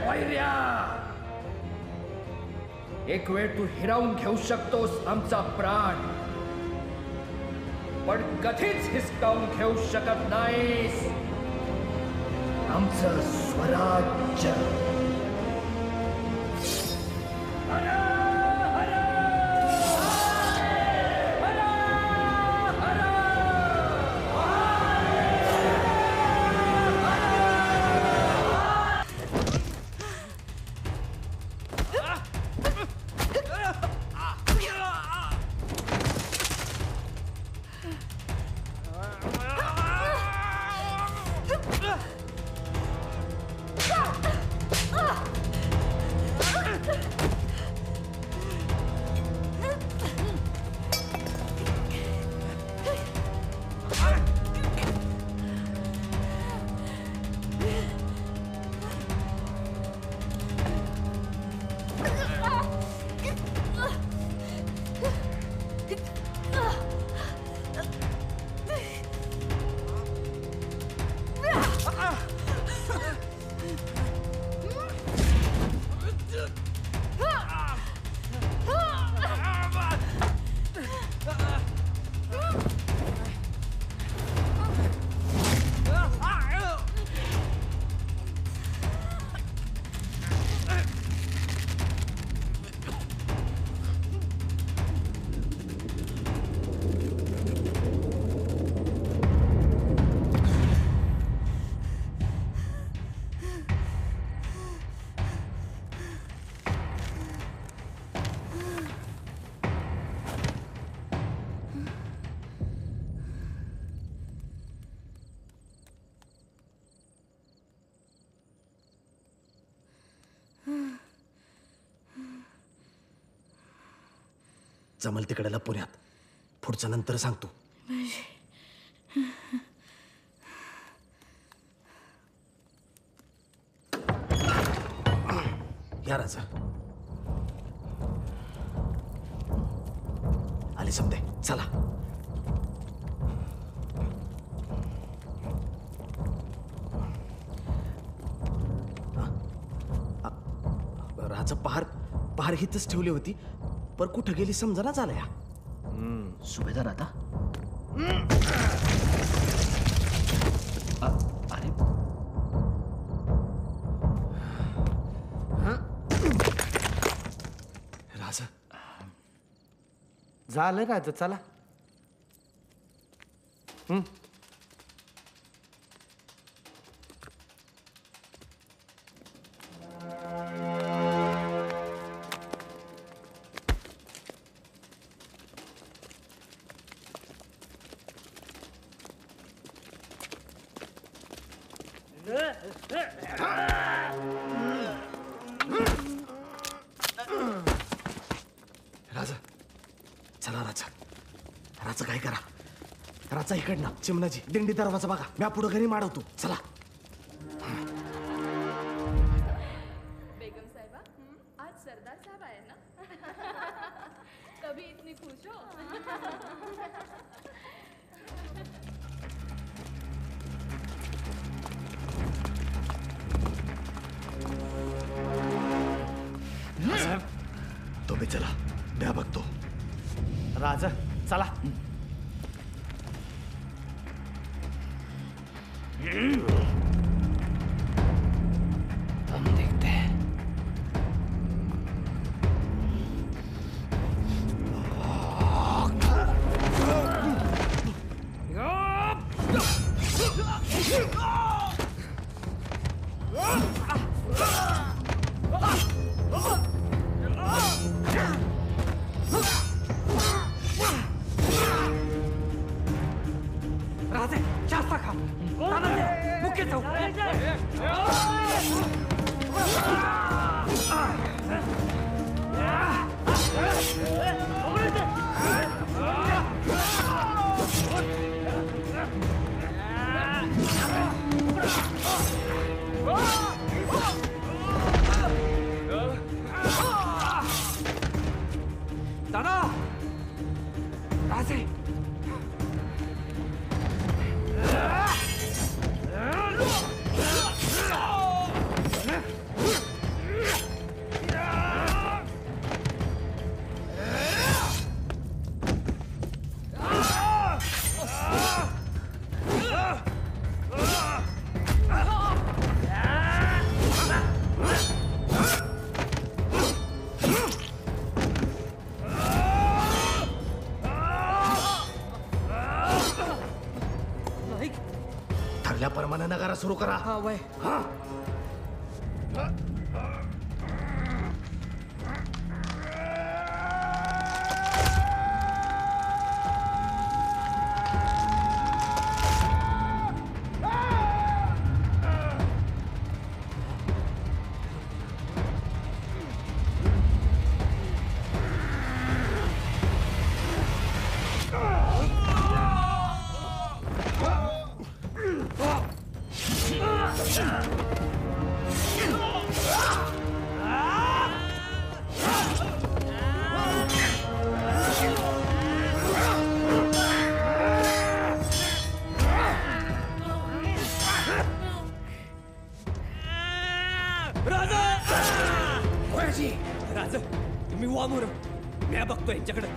वैर्या, एक वेळ तू हिरावून घेऊ शकतोस आमचा प्राण, पण कधीच हिसकावून घेऊ शकत नाहीस आमचं स्वराज्य. जमल तिकडेला पुण्यात. पुढचं नंतर सांगतो. या राजा आले समजे. चला. राजा पहार हितच ठेवली होती, पर कुठं गेली समजना झाल्या. सुभेदार आता अरे राजा झालं राजा, चला. राजा चला. राजा काय करा. राजा इकडनं चिमणाजी दिंडी दरवाजा बघा. म्या पुढं घरी माडवतो. चला. बेगम साहिबा, आज सरदार साहब आए ना. कभी इतनी खुश हो. चला म्या बघतो. राजा चला. हम देखते हैं. राजे जास्त खा. मुख्य जाऊ. दादा राजे ठरल्याप्रमाणे नगारा सुरू करा. हा वय. हा. राजा तुम्ही वा मोर. मी बघतो यांच्याकडे.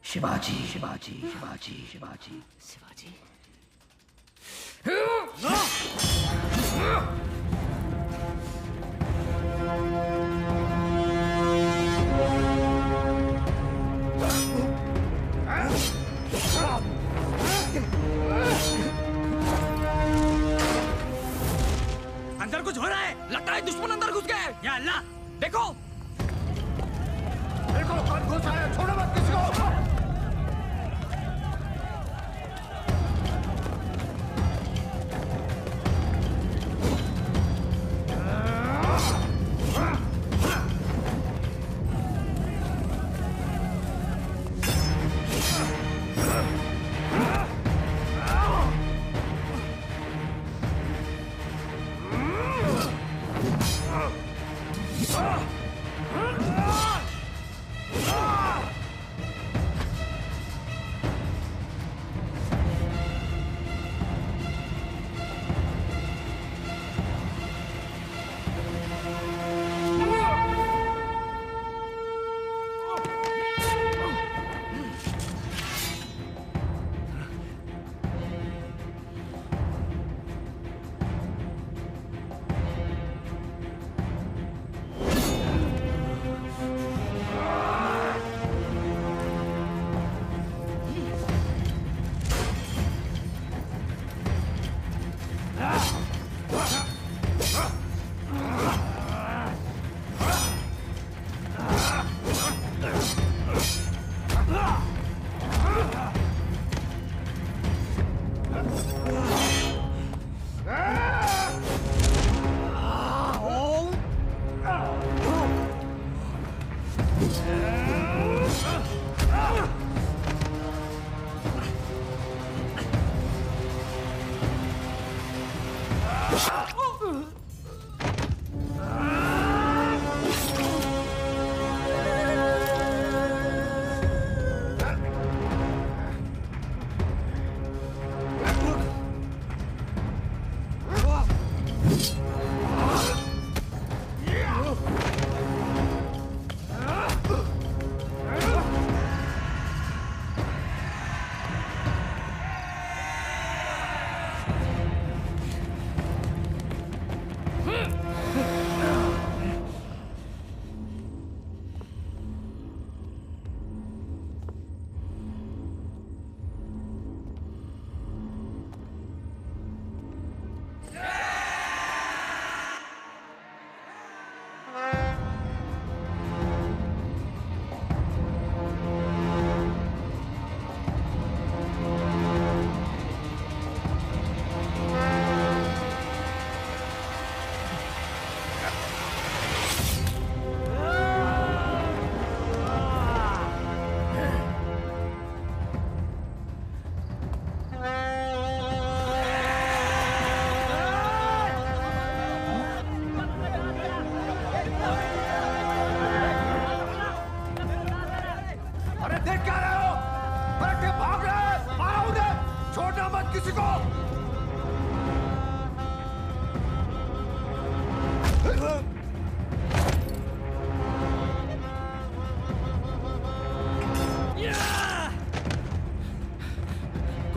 शिवाजी शिवाजी शिवाजी शिवाजी शिवाजी. अंदर कुछ हो रहा है. लगता है दुश्मन अंदर घुस गए. या अल्लाह देखो देखो कौन घुस आया. छोड़ो मत किसी को.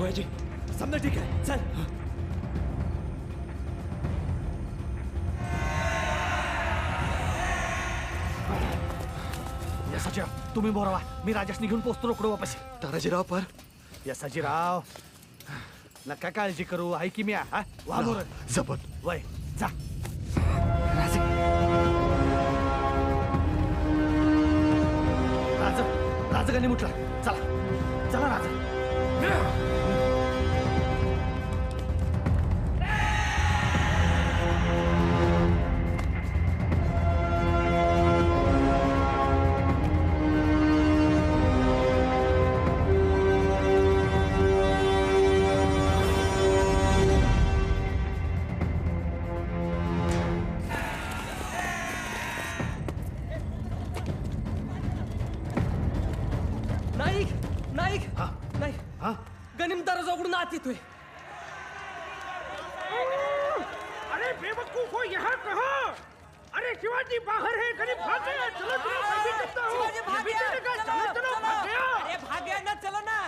गोयाजी समजा ठीक आहे चल. यसाजीराव तुम्ही बोरावा, मी राजेशनी घेऊन पोचतो रोकडो वापस. तानाजीराव पर यसाजीराव नका काळजी करू, आहे की मी हा वा मोर जपत वय जा. राजगाने मुठला, चला चला राजा. गनिम दरवाजा उघडून आत येतोय. अरे बेवकूफ हो, यहाँ कहाँ? अरे शिवाजी बाहर है, गरीब भाग गया. चलो चलो मैं भी करता हूँ. ये भी चलेगा. चलो चलो भाग गया. अरे भाग गया ना, चलो ना.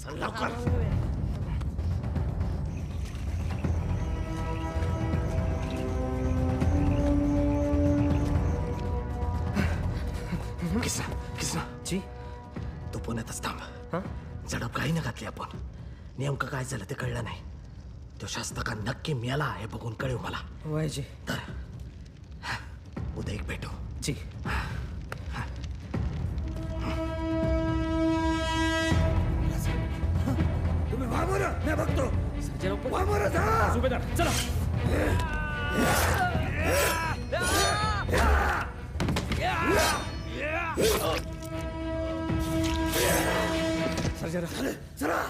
चल लवकर. किसना जी तू पुण्यातच थांब. झडप काही न घातली आपण. नेमकं काय झालं ते कळलं नाही. तो शास्त्रका नक्की मेला हे बघून कळेल मला. वायजी तर उद्या एक भेटू. जी तुम्ही वामोर, मी बघतो. वामोर जा. सुभेदार चला. सर्जरा चला.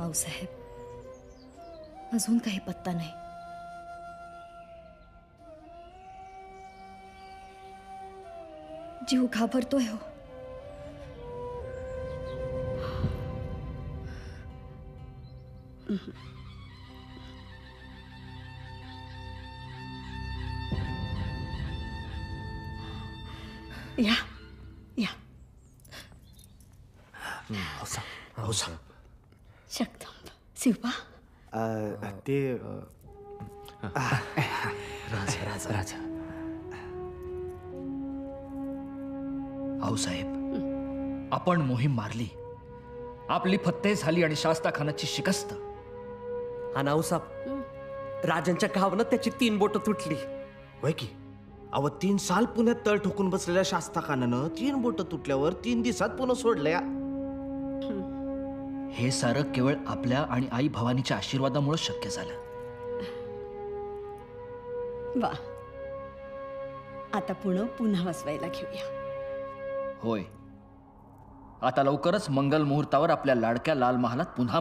आऊसाहेब अजून काही पत्ता नाही. जीव घाबरतोय हो. या या शक्तंब शिवबा ते राजा राजा राजा आऊसाहेब, आपण मोहीम मारली, आपली फत्ते झाली आणि शास्ता खानाची शिकस्त. हा नाऊसाहेब, राजांच्या घावनं त्याची 3 बोटं तुटली. होय की? अव 3 साल पुण्यात तळ ठोकून बसलेल्या शास्ता खानानं 3 बोटं तुटल्यावर 3 दिवसात पुन्हा सोडल्या. हे सारं केवळ आपल्या आणि आई भवानीच्या आशीर्वादामुळे शक्य झालं. वा, आता पुन्हा वसवायला घेऊया. होय, आता लवकरच मंगल मुहूर्तावर आपल्या लाडक्या लाल महालात पुन्हा